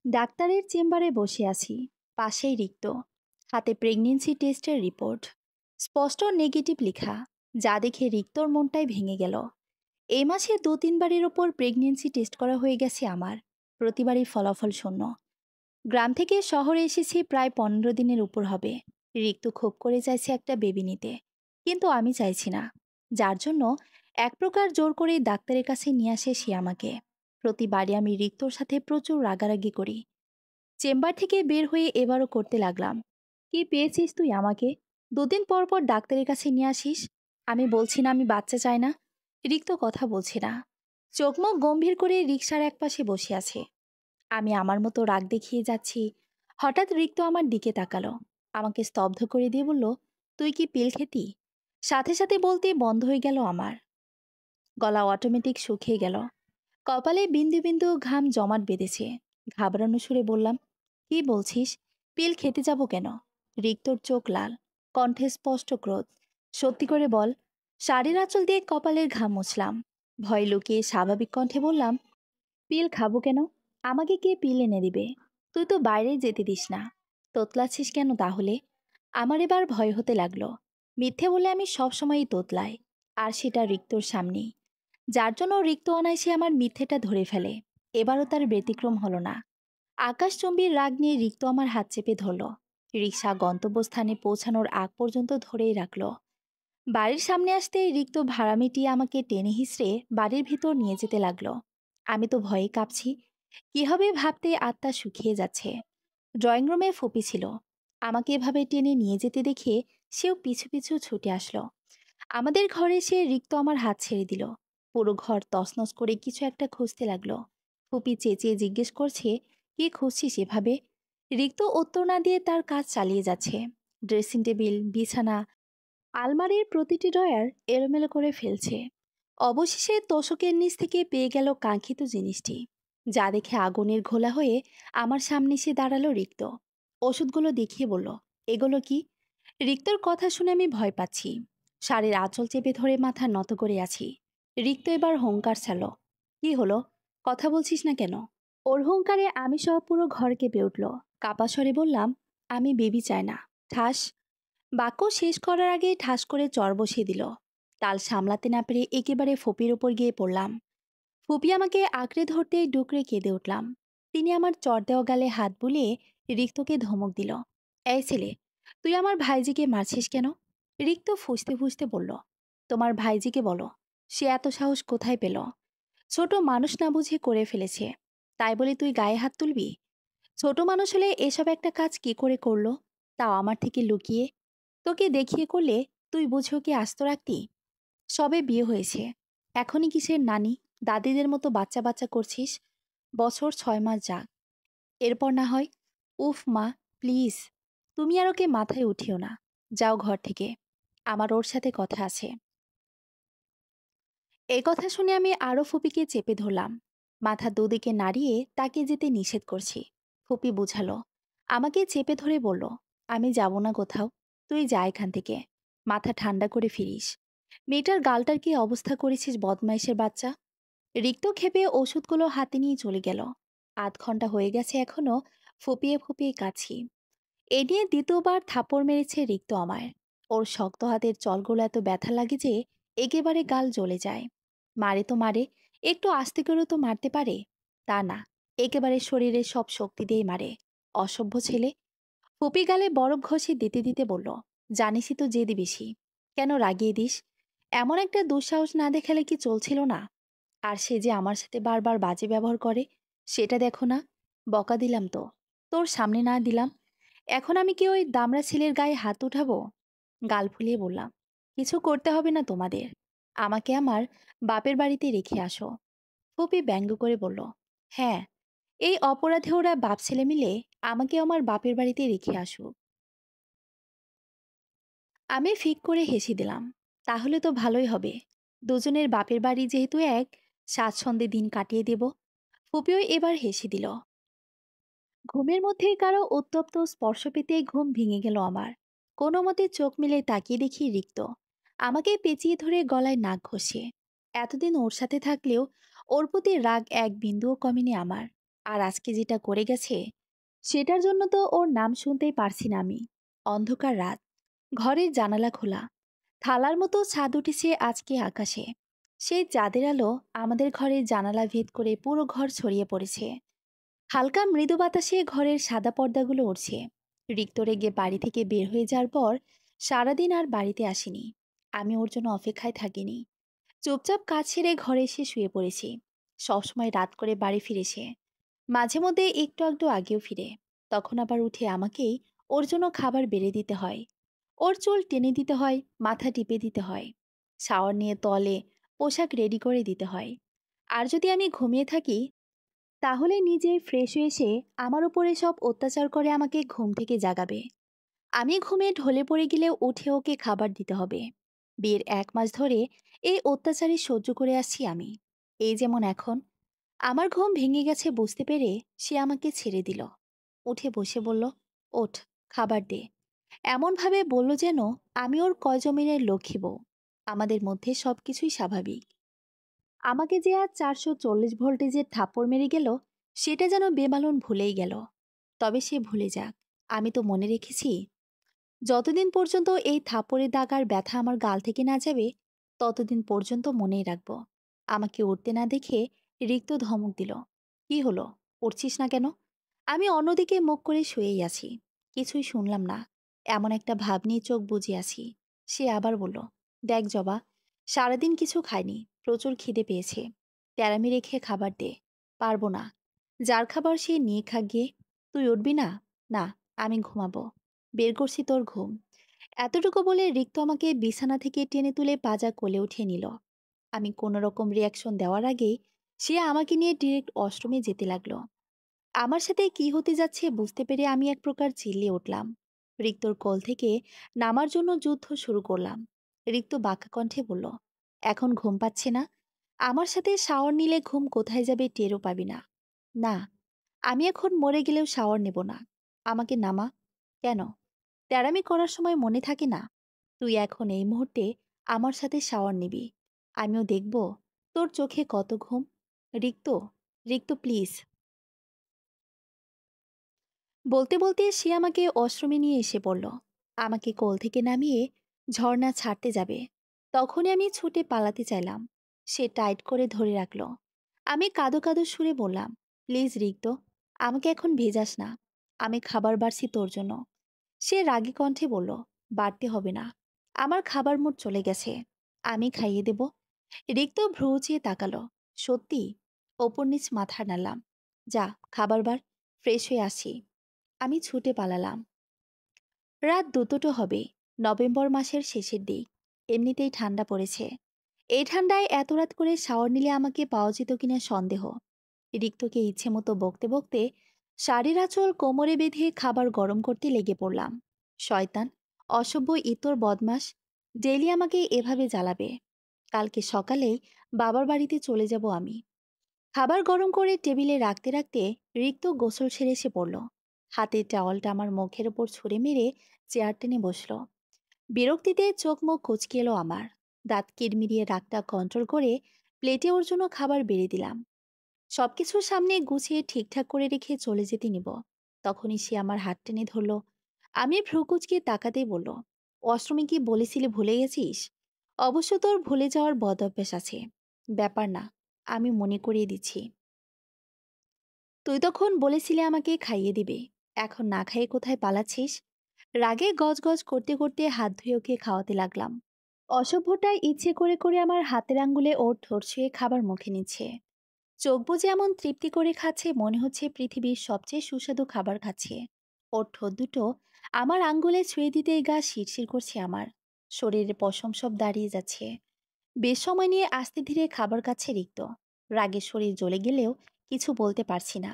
ডাক্তারের চেম্বারে বসে আছি। পাশেই রিক্ত, হাতে প্রেগন্যান্সি টেস্টের রিপোর্ট, স্পষ্ট নেগেটিভ লেখা। যা দেখে রিক্তর মনটাই ভেঙে গেল। এই মাসে ২-৩ বারের ওপর প্রেগন্যান্সি টেস্ট করা হয়ে গেছে আমার, প্রতিবারই ফলাফল শূন্য। গ্রাম থেকে শহরে এসেছি প্রায় ১৫ দিনের উপর হবে। রিক্ত খুব করে চাইছে একটা বেবি নিতে, কিন্তু আমি চাইছি না। যার জন্য এক প্রকার জোর করে ডাক্তারের কাছে নিয়ে আসে সে আমাকে। প্রতিবারই আমি রিক্তর সাথে প্রচুর রাগারাগি করি। চেম্বার থেকে বের হয়ে এবারও করতে লাগলাম। কি পেয়েছিস তুই আমাকে? ২ দিন পর পর ডাক্তারের কাছে নিয়ে আসিস। আমি বলছি না আমি বাচ্চা চাই না। রিক্ত কথা বলছি না, চোখ মুখ গম্ভীর করে রিকশার একপাশে বসে আছে। আমি আমার মতো রাগ দেখিয়ে যাচ্ছি। হঠাৎ রিক্ত আমার দিকে তাকালো, আমাকে স্তব্ধ করে দিয়ে বলল, তুই কি পিল খেতি? সাথে সাথে বলতে বন্ধ হয়ে গেল আমার। গলা অটোমেটিক শুকিয়ে গেল, কপালে বিন্দু বিন্দু ঘাম জমাট বেঁধেছে। ঘাবড়ানো সুরে বললাম, কি বলছিস? পিল খেতে যাব কেন? রিক্তর চোখ লাল, কণ্ঠে স্পষ্ট ক্রোধ। সত্যি করে বল। শাড়ির আঁচল দিয়ে কপালের ঘাম মুছলাম। ভয় লুকিয়ে স্বাভাবিক কণ্ঠে বললাম, পিল খাবো কেন? আমাকে কে পিল এনে দিবে? তুই তো বাইরে যেতে দিস না। তোতলাচ্ছিস কেন তাহলে? আমার এবার ভয় হতে লাগলো। মিথ্যে বলে আমি সবসময়ই তোতলাই, আর সেটা রিক্তর সামনেই। যার জন্য রিক্ত অনায়াসে আমার মিথ্যেটা ধরে ফেলে। এবারও তার ব্যতিক্রম হলো না। আকাশচম্বীর রাগ নিয়ে রিক্ত আমার হাত চেপে ধরল। রিক্সা গন্তব্যস্থানে পৌঁছানোর আগ পর্যন্ত ধরেই রাখলো। বাড়ির সামনে আসতেই রিক্ত ভাড়া মিটিয়ে আমাকে টেনে হিঁচড়ে বাড়ির ভিতর নিয়ে যেতে লাগলো। আমি তো ভয়ে কাঁপছি। কি হবে ভাবতে আত্মা শুকিয়ে যাচ্ছে। ড্রয়িং রুমে ফুপি ছিল। আমাকে এভাবে টেনে নিয়ে যেতে দেখে সেও পিছু পিছু ছুটে আসলো। আমাদের ঘরে সে রিক্ত আমার হাত ছেড়ে দিল। পুরো ঘর তছনছ করে কিছু একটা খুঁজতে লাগলো। ফুপি চেঁচিয়ে জিজ্ঞেস করছে, কি খুঁজছিস এভাবে? রিক্ত উত্তর না দিয়ে তার কাজ চালিয়ে যাচ্ছে। ড্রেসিং টেবিল, বিছানা, আলমারির প্রতিটি ড্রয়ার এলোমেলো করে ফেলছে। অবশেষে তোশকের নিচ থেকে পেয়ে গেল কাঙ্ক্ষিত জিনিসটি, যা দেখে আগুনের ঘোলা হয়ে আমার সামনে এসে দাঁড়ালো রিক্ত। ওষুধগুলো দেখিয়ে বলল, এগুলো কি? রিক্তর কথা শুনে আমি ভয় পাচ্ছি। শাড়ির আঁচল চেপে ধরে মাথা নত করে আছি। রিক্ত এবার হুঙ্কার ছাড়ল, কি হলো? কথা বলছিস না কেন? ওর হুঙ্কারে আমি সহ পুরো ঘর কেঁপে উঠল। কাপা স্বরে বললাম, আমি বেবি চাই না। ঠাস। বাক্য শেষ করার আগে ঠাস করে চর বসিয়ে দিল। তাল সামলাতে না পেরে একেবারে ফুপির ওপর গিয়ে পড়লাম। ফুপি আমাকে আঁকড়ে ধরতেই ডুকরে কেঁদে উঠলাম। তিনি আমার চর দেওয়া গালে হাত বুলিয়ে রিক্তকে ধমক দিল, এই ছেলে, তুই আমার ভাইজিকে মারছিস কেন? রিক্ত ফুঁসতে ফুঁসতে বলল, তোমার ভাইজিকে বলো। সে এত সাহস কোথায় পেল? ছোট মানুষ না বুঝে করে ফেলেছে, তাই বলে তুই গায়ে হাত তুলবি? ছোট মানুষ হলে এসব একটা কাজ কি করে করলো, তাও আমার থেকে লুকিয়ে? তোকে দেখিয়ে করলে তুই বুঝে ওকে আস্ত রাখতি? সবে বিয়ে হয়েছে, এখনই কিসের নানি দাদিদের মতো বাচ্চা বাচ্চা করছিস? বছর ৬ মাস যাক, এরপর না হয়। উফ মা, প্লিজ, তুমি আর ওকে মাথায় উঠিও না। যাও ঘর থেকে, আমার ওর সাথে কথা আছে। এই কথা শুনে আমি আরও ফুপিকে চেপে ধরলাম। মাথা দুদিকে নাড়িয়ে তাকে যেতে নিষেধ করছি। ফুপি বুঝালো, আমাকে চেপে ধরে বলল, আমি যাব না কোথাও, তুই যা এখান থেকে। মাথা ঠান্ডা করে ফিরিস। মেয়েটার গালটার কি অবস্থা করেছিস বদমাইশের বাচ্চা! রিক্ত ক্ষেপে ওষুধগুলো হাতে নিয়ে চলে গেল। ৮ ঘন্টা হয়ে গেছে এখনো ফুপিয়ে ফুপিয়ে কাছি। এ নিয়ে দ্বিতীয়বার থাপড় মেরেছে রিক্ত আমায়। ওর শক্ত হাতের চলগুলো এত ব্যথা লাগে যে একেবারে গাল জ্বলে যায়। মারে তো মারে, একটু আস্তে করেও তো মারতে পারে। তা না, একেবারে শরীরের সব শক্তি দিয়ে মারে। অসভ্য ছেলে। ফুপি গালে বরফ ঘষে দিতে দিতে বলল, জানিসই তো জেদি বেশি, কেন রাগিয়ে দিস? এমন একটা দুঃসাহস না দেখালে কি চলছিল না? আর সে যে আমার সাথে বারবার বাজে ব্যবহার করে, সেটা দেখো না। বকা দিলাম তো, তোর সামনে না দিলাম। এখন আমি কি ওই দামড়া ছেলের গায়ে হাত উঠাবো? গাল ফুলিয়ে বললাম, কিছু করতে হবে না তোমাদের। আমাকে আমার বাপের বাড়িতে রেখে আসো। ফুপি ব্যঙ্গ করে বলল, হ্যাঁ, এই অপরাধে ওরা বাপ ছেলে মিলে আমাকে আমার বাপের বাড়িতে রেখে আসুক। আমি ফিক করে হেসে দিলাম, তাহলে তো ভালোই হবে। দুজনের বাপের বাড়ি যেহেতু এক, স্বাচ্ছন্দ্যে দিন কাটিয়ে দেব। ফুপিও এবার হেসে দিল। ঘুমের মধ্যেই কারো উত্তপ্ত স্পর্শ পেতেই ঘুম ভেঙে গেল আমার। কোনো মতে চোখ মেলে তাকিয়ে দেখি রিক্ত আমাকে পেঁচিয়ে ধরে গলায় নাক ঘষে। এতদিন ওর সাথে থাকলেও ওর প্রতি রাগ এক বিন্দুও কমেনি আমার। আর আজকে যেটা করে গেছে সেটার জন্য তো ওর নাম শুনতেই পারছি না আমি। অন্ধকার রাত, ঘরের জানালা খোলা, থালার মতো ছাদ উঠেছে আজকে আকাশে। সেই চাঁদের আলো আমাদের ঘরের জানালা ভেদ করে পুরো ঘর ছড়িয়ে পড়েছে। হালকা মৃদু বাতাসে ঘরের সাদা পর্দাগুলো উড়ছে। রিক্ত রেগে বাড়ি থেকে বের হয়ে যাওয়ার পর সারাদিন আর বাড়িতে আসেনি। আমি ওর জন্য অপেক্ষায় থাকিনি। চুপচাপ কাজ সেরে ঘরে এসে শুয়ে পড়েছি। সবসময় রাত করে বাড়ি ফিরেছে, মাঝে মধ্যে একটু একটু আগেও ফিরে। তখন আবার উঠে আমাকেই ওর জন্য খাবার বেড়ে দিতে হয়। ওর চুল টেনে দিতে হয়, মাথা টিপে দিতে হয়, শাওয়ার নিয়ে তলে পোশাক রেডি করে দিতে হয়। আর যদি আমি ঘুমিয়ে থাকি তাহলে নিজে ফ্রেশ হয়ে এসে আমার উপরে সব অত্যাচার করে আমাকে ঘুম থেকে জাগাবে। আমি ঘুমে ঢলে পড়ে গেলেও উঠে ওকে খাবার দিতে হবে। বিয়ের 1 মাস ধরে এই অত্যাচারই সহ্য করে আসছি আমি। এই যেমন এখন আমার ঘুম ভেঙে গেছে বুঝতে পেরে সে আমাকে ছেড়ে দিল। উঠে বসে বলল, ওঠ, খাবার দে। এমনভাবে বলল যেন আমি ওর কয়জমিনের লক্ষ্মী বউ। আমাদের মধ্যে সবকিছুই স্বাভাবিক। আমাকে যে আজ 440 ভোল্টেজের থাপ্পড় মেরে গেল সেটা যেন বেমালুন ভুলেই গেল। তবে সে ভুলে যাক, আমি তো মনে রেখেছি। যতদিন পর্যন্ত এই থাপ্পড়ের দাগ আর ব্যথা আমার গাল থেকে না যাবে ততদিন পর্যন্ত মনেই রাখবো। আমাকে উঠতে না দেখে রিক্ত ধমক দিল, কি হলো, উঠছিস না কেন? আমি অন্যদিকে মুখ করে শুয়েই আছি, কিছুই শুনলাম না। এমন একটা ভাব নিয়ে চোখ বুজে আছি। সে আবার বলল, দেখ জবা, সারাদিন কিছু খাইনি, প্রচুর খিদে পেয়েছে, তেরামি রেখে খাবার দে। পারবো না, যার খাবার সে নিয়ে খাক গিয়ে। তুই উঠবি না? না, আমি ঘুমাবো, বের করছি তোর ঘুম। এতটুকু বলে রিক্ত আমাকে বিছানা থেকে টেনে তুলে পাজা কোলে উঠিয়ে নিল। আমি কোনো রকম রিয়াকশন দেওয়ার আগেই সে আমাকে নিয়ে ডিরেক্ট ওয়াশরুমে যেতে লাগলো। আমার সাথে কি হতে যাচ্ছে বুঝতে পেরে আমি এক প্রকার চিল্লিয়ে উঠলাম। রিক্তর কোল থেকে নামার জন্য যুদ্ধ শুরু করলাম। রিক্ত বাঁকা কণ্ঠে বলল, এখন ঘুম পাচ্ছে না? আমার সাথে শাওয়ার নিলে ঘুম কোথায় যাবে টেরও পাবি না। না, আমি এখন মরে গেলেও শাওয়ার নেব না। আমাকে নামা। কেন? তেড়ামি করার সময় মনে থাকে না? তুই এখন এই মুহূর্তে আমার সাথে শাওয়ার নিবি, আমিও দেখব তোর চোখে কত ঘুম। রিক্ত, রিক্ত প্লিজ। বলতে বলতে সে আমাকে ওয়াশরুমে নিয়ে এসে পড়ল। আমাকে কোল থেকে নামিয়ে ঝর্ণা ছাড়তে যাবে। তখনই আমি ছুটে পালাতে চাইলাম। সে টাইট করে ধরে রাখলো। আমি কাঁদো কাঁদো সুরে বললাম, প্লিজ রিক্ত, আমাকে এখন ভেজাস না, আমি খাবার বাড়ছি তোর জন্য। সে রাগী কণ্ঠে বলল, বাড়তে হবে না, আমার খাবার মুড চলে গেছে, আমি খাইয়ে দেব। রিক্ত ভ্রু উঁচিয়ে তাকালো। সত্যি? ওপর নিচ মাথা নাড়লাম। যা, খাবার বার, ফ্রেশ হয়ে আসি। আমি ছুটে পালালাম। রাত 2টো হবে। নভেম্বর মাসের শেষের দিক। এমনিতেই ঠান্ডা পড়েছে। এই ঠান্ডায় এত রাত করে শাওয়ার নিলে আমাকে পাওয়া যেত কিনা সন্দেহ। রিক্তকে ইচ্ছে মতো বকতে বকতে শাড়ির আঁচল কোমরে বেঁধে খাবার গরম করতে লেগে পড়লাম। শয়তান, অসভ্য ইতর বদমাস, ডেলি আমাকে এভাবে জ্বালাবে। কালকে সকালেই বাবার বাড়িতে চলে যাব আমি। খাবার গরম করে টেবিলে রাখতে রাখতে রিক্ত গোসল সেরে এসে পড়ল। হাতের টাওয়ালটা আমার মুখের ওপর ছুঁড়ে মেরে চেয়ার টেনে বসল। বিরক্তিতে চোখ মুখ কুঁচকে এলো আমার। দাঁত কিরমিরিয়ে রাগটা কন্ট্রোল করে প্লেটে ওর জন্য খাবার বেড়ে দিলাম। সবকিছু সামনে গুছিয়ে ঠিকঠাক করে রেখে চলে যেতে নিব, তখনই সে আমার হাত টেনে ধরল। আমি ভ্রু কুঁচকে তাকাতেই বলল, ওয়াশরুমে কি বলেছিলি ভুলে গেছিস? অবশ্য তোর ভুলে যাওয়ার বদ অভ্যাস আছে। ব্যাপার না, আমি মনে করিয়ে দিচ্ছি। তুই তখন বলেছিলে আমাকে খাইয়ে দিবে, এখন না খাইয়ে কোথায় পালাচ্ছিস? রাগে গজগজ করতে করতে হাত ধুয়ে ওকে খাওয়াতে লাগলাম। অসভ্যটাই ইচ্ছে করে করে আমার হাতের আঙ্গুলে ওর ঠোঁট ছুঁয়ে খাবার মুখে নিচ্ছে। চোখ বুজে এমন তৃপ্তি করে খাচ্ছে মনে হচ্ছে পৃথিবীর সবচেয়ে সুস্বাদু খাবার খাচ্ছে। ওর ঠোঁট দুটো আমার আঙ্গুলে ছুঁয়ে দিতেই গা শিরশির করছে আমার। শরীরের পশম সব দাঁড়িয়ে যাচ্ছে। বেশ সময় নিয়ে আস্তে ধীরে খাবার খাচ্ছে রিক্ত। রাগে শরীর জ্বলে গেলেও কিছু বলতে পারছি না।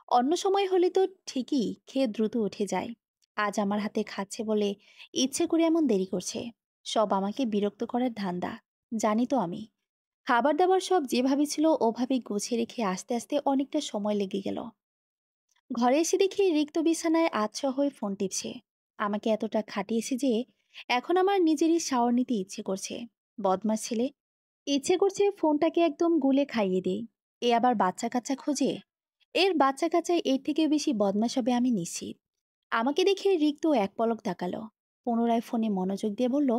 অন্য সময় হলে তো ঠিকই খেয়ে দ্রুত উঠে যায়। আজ আমার হাতে খাচ্ছে বলে ইচ্ছে করে এমন দেরি করছে। সব আমাকে বিরক্ত করার ধান্দা। জানি তো আমি। খাবার দাবার সব যেভাবে ছিল ওভাবেই গুছিয়ে রেখে আস্তে আস্তে অনেকটা সময় লেগে গেল। ঘরে এসে দেখি রিক্ত বিছানায় আধশোয়া হয়ে ফোন টিপছে। আমাকে এতটা খাটিয়েছে যে এখন আমার নিজেরই শাওয়ার নিতে ইচ্ছে করছে। বদমাস ছেলে, ইচ্ছে করছে ফোনটাকে একদম গুলে খাইয়ে দেই। এ আবার বাচ্চা কাচ্চা খোঁজে। এর বাচ্চা কাচ্চা এর থেকে বেশি বদমাশ হবে আমি নিশ্চিত। আমাকে দেখে রিক্ত এক পলক তাকালো, পুনরায় ফোনে মনোযোগ দিয়ে বলল,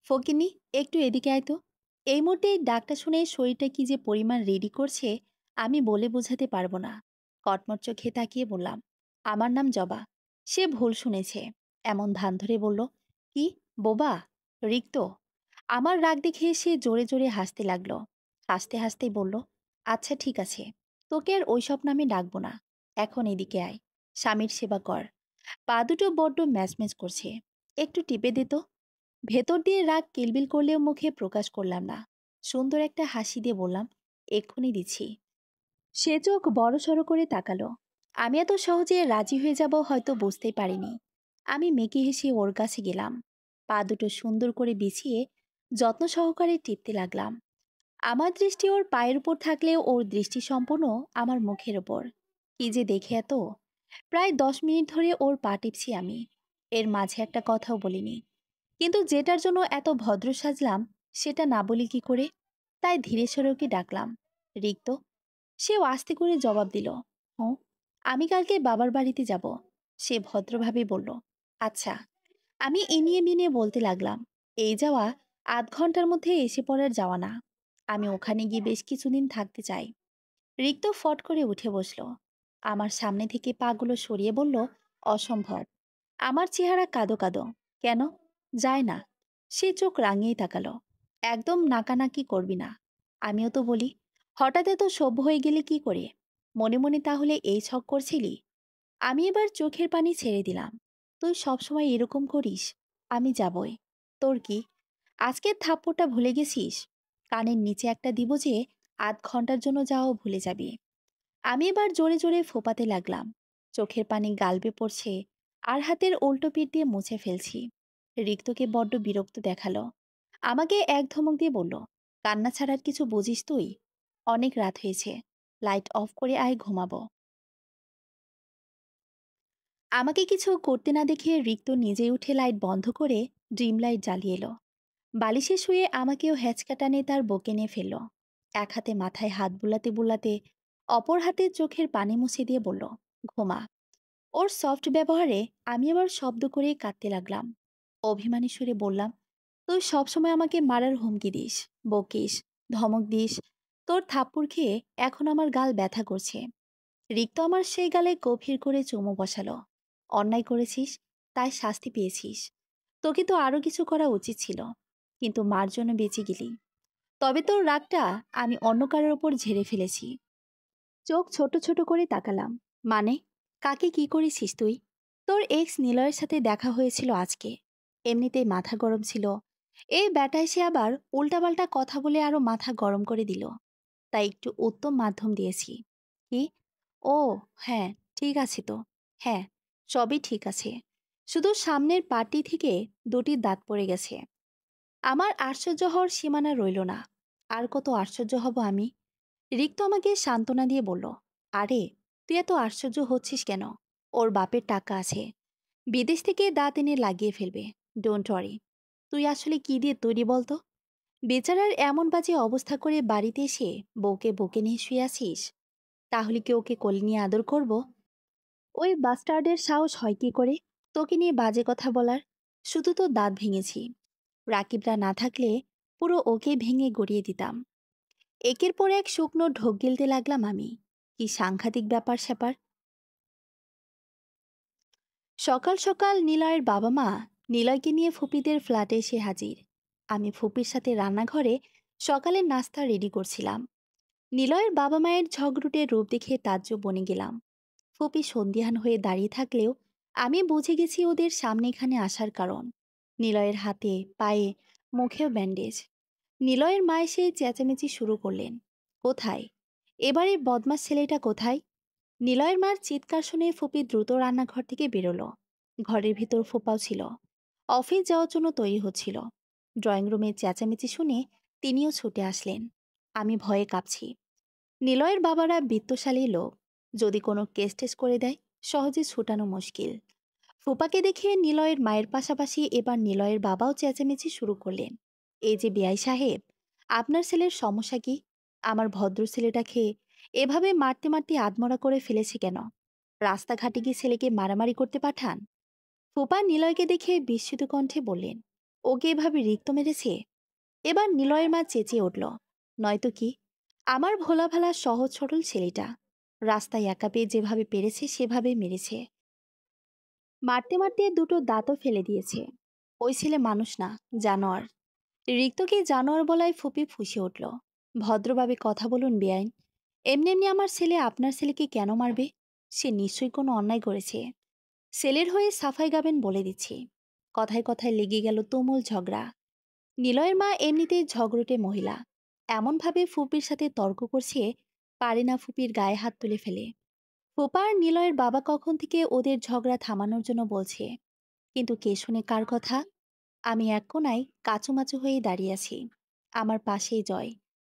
ফকিনি, একটু এদিকে আয় তো। এই মুহূর্তে এই ডাকটা শুনে শরীরটা কি যে পরিমাণ রেডি করছে আমি বলে বোঝাতে পারবো না। কটমট চোখে তাকিয়ে বললাম, আমার নাম জবা। সে ভুল শুনেছে, এমন ভান ধরে বলল, কি বোবা? রিক্ত? আমার রাগ দেখে সে জোরে জোরে হাসতে লাগলো। হাসতে হাসতেই বলল, আচ্ছা ঠিক আছে, তোকে আর ওইসব নামে ডাকবো না। এখন এদিকে আয়, স্বামীর সেবা কর। পা দুটো বড্ড ম্যাচম্যাচ করছে, একটু টিপে দে তো। ভেতর দিয়ে রাগ কিলবিল করলেও মুখে প্রকাশ করলাম না। সুন্দর একটা হাসি দিয়ে বললাম, এক্ষুনি দিচ্ছি। সে চোখ বড় সড়ো করে তাকালো। আমি এত সহজে রাজি হয়ে যাব হয়তো বুঝতেই পারিনি। আমি মেকি হেসে ওর কাছে গেলাম, পা দুটো সুন্দর করে বিছিয়ে যত্ন সহকারে টিপতে লাগলাম। আমার দৃষ্টি ওর পায়ের উপর থাকলেও ওর দৃষ্টি সম্পূর্ণ আমার মুখের ওপর। কি যে দেখে এত! প্রায় 10 মিনিট ধরে ওর পা টিপছি আমি, এর মাঝে একটা কথাও বলিনি। কিন্তু যেটার জন্য এত ভদ্র সাজলাম সেটা না বলি কি করে? তাই ধীরে সরে ওকে ডাকলাম, রিক্ত। সেও আস্তে করে জবাব দিল, হুঁ, আমি কালকে বাবার বাড়িতে যাব। সে ভদ্রভাবে বলল, আচ্ছা। আমি ইনিয়ে বিনিয়ে বলতে লাগলাম, এই যাওয়া 8 ঘন্টার মধ্যে এসে পড়ার যাওয়া না। আমি ওখানে গিয়ে বেশ কিছুদিন থাকতে চাই। রিক্ত ফট করে উঠে বসল, আমার সামনে থেকে পাগুলো সরিয়ে বলল, অসম্ভব। আমার চেহারা কাদো কাদো। কেন? যায় না। সে চোখ রাঙিয়ে তাকালো, একদম নাকানাকি করবি না। আমিও তো বলি, হঠাৎ এত সভ্য হয়ে গেলে কি করে? মনে মনে তাহলে এই ছক করছিলি? আমি এবার চোখের পানি ছেড়ে দিলাম। তুই সবসময় এরকম করিস। আমি যাবই। তোর কি? আজকের থাপ্পড়টা ভুলে গেছিস? কানের নিচে একটা দিব যে 8 ঘন্টার জন্য যাও ভুলে যাবি। আমি এবার জোরে জোরে ফোপাতে লাগলাম। চোখের পানি গালবে পড়ছে, আর হাতের উল্টো পিঠ দিয়ে মুছে ফেলছি। রিক্তকে বড্ড বিরক্ত দেখালো। আমাকে এক ধমক দিয়ে বলল, কান্না ছাড়ার কিছু বুঝিস তুই? অনেক রাত হয়েছে, লাইট অফ করে আয়, ঘুমাবো। আমাকে কিছু করতে না দেখে রিক্ত নিজে উঠে লাইট বন্ধ করে ড্রিম লাইট জ্বালিয়ে এলো। বালিশে শুয়ে আমাকেও হ্যাচকা টানে তার বকে নিয়ে ফেলল। এক হাতে মাথায় হাত বুলাতে বুলাতে অপর হাতে চোখের পানি মুছে দিয়ে বলল, ঘুমা। ওর সফট ব্যবহারে আমি আবার শব্দ করে কাঁদতে লাগলাম। অভিমানী সুরে বললাম, তুই সবসময় আমাকে মারার হুমকি দিস, বকিস, ধমক দিস। তোর থাপ্পড় খেয়ে এখন আমার গাল ব্যথা করছে। রিক্ত আমার সেই গালে গভীর করে চুমু বসালো। অন্যায় করেছিস, তাই শাস্তি পেয়েছিস। তোকে তো আরো কিছু করা উচিত ছিল, কিন্তু মার জন্য বেঁচে গেলি। তবে তোর রাগটা আমি অন্য কারোর ওপর ঝেড়ে ফেলেছি। চোখ ছোট ছোট করে তাকালাম। মানে? কাকে কি করেছিস তুই? তোর এক্স নিলয়ের সাথে দেখা হয়েছিল আজকে। এমনিতেই মাথা গরম ছিল, এই ব্যাটায় সে আবার উল্টাপাল্টা কথা বলে আরো মাথা গরম করে দিল। তাই একটু উত্তম মাধ্যম দিয়েছি। কি? ও হ্যাঁ, ঠিক আছে তো। হ্যাঁ, সবই ঠিক আছে। শুধু সামনের পাটি থেকে দুটি দাঁত পড়ে গেছে। আমার আশ্চর্য হওয়ার সীমানা রইল না। আর কত আশ্চর্য হব আমি? রিক্ত আমাকে সান্ত্বনা দিয়ে বলল, আরে তুই এত আশ্চর্য হচ্ছিস কেন? ওর বাপের টাকা আছে, বিদেশ থেকে দাঁত এনে লাগিয়ে ফেলবে। Don't worry. তুই আসলে কি দিয়ে তৈরি বলতো? বেচারার এমন বাজে অবস্থা করে বাড়িতে এসে বউকে বুকে নিয়ে শুয়ে আছিস। তাহলে কি ওকে কোলে নিয়ে আদর করব? ওই বাস্টার্ডের সাহস হয় কি করে তোকে নিয়ে বাজে কথা বলার? শুধু তো দাঁত ভেঙেছি, রাকিবরা না থাকলে পুরো ওকে ভেঙে গড়িয়ে দিতাম। একের পর এক শুকনো ঢোক গিলতে লাগলাম আমি। কি সাংঘাতিক ব্যাপার স্যাপার! সকাল সকাল নিলয়ের বাবা মা নিলয়কে নিয়ে ফুপিদের ফ্ল্যাটে এসে হাজির। আমি ফুপির সাথে রান্নাঘরে সকালের নাস্তা রেডি করছিলাম। নিলয়ের বাবা মায়ের ঝগড়ুটে রূপ দেখে তাজ্জব বনে গেলাম। ফুপি সন্দিহান হয়ে দাঁড়িয়ে থাকলেও আমি বুঝে গেছি ওদের সামনে এখানে আসার কারণ। নিলয়ের হাতে, পায়ে, মুখেও ব্যান্ডেজ। নিলয়ের মা এসে চেঁচামেচি শুরু করলেন, কোথায়? এবারে বদমাস ছেলেটা কোথায়? নিলয়ের মার চিৎকার শুনে ফুপি দ্রুত রান্নাঘর থেকে বেরোলো। ঘরের ভিতর ফোপাও ছিল, অফিস যাওয়ার জন্য তৈরি হচ্ছিল। ড্রয়িং রুমে চেঁচামেচি শুনে তিনিও ছুটে আসলেন। আমি ভয়ে কাঁপছি। নিলয়ের বাবারা বিত্তশালী লোক, যদি কোনো কেস টেস করে দেয় সহজে ছুটানো মুশকিল। ফুপাকে দেখে নিলয়ের মায়ের পাশাপাশি এবার নিলয়ের বাবাও চেঁচামেচি শুরু করলেন, এই যে বেয়াই সাহেব, আপনার ছেলের সমস্যা কি? আমার ভদ্র ছেলেটাকে এভাবে মারতে মারতে আধমরা করে ফেলেছে কেন? রাস্তাঘাটে কি ছেলেকে মারামারি করতে পাঠান? ফুপা নিলয়কে দেখে বিস্মিত কণ্ঠে বললেন, ওকে এভাবে রিক্ত মেরেছে? এবার নিলয়ের মা চেঁচিয়ে উঠল, নয়তো কি, আমার ভোলা ভালা সহজ সরল ছেলেটা রাস্তায় একা পেয়ে যেভাবে পেরেছে সেভাবে মেরেছে। মারতে মারতে দুটো দাঁতও ফেলে দিয়েছে। ওই ছেলে মানুষ না, জানোয়ার। রিক্তকে জানোয়ার বলায় ফুপি ফুঁসে উঠল। ভদ্রভাবে কথা বলুন বেআইন। এমনি এমনি আমার ছেলে আপনার ছেলেকে কেন মারবে? সে নিশ্চয়ই কোনো অন্যায় করেছে। ছেলের হয়ে সাফাই গাবেন বলে দিচ্ছি। কথায় কথায় লেগে গেল তুমুল ঝগড়া। নিলয়ের মা এমনিতেই ঝগড়টে মহিলা, এমনভাবে ফুপির সাথে তর্ক করছে, পারে না ফুপির গায়ে হাত তুলে ফেলে। ফুপা আর নিলয়ের বাবা কখন থেকে ওদের ঝগড়া থামানোর জন্য বলছে, কিন্তু কে শুনে কার কথা? আমি এক কোনায় কাচুমাচু হয়ে দাঁড়িয়ে আছি। আমার পাশেই জয়।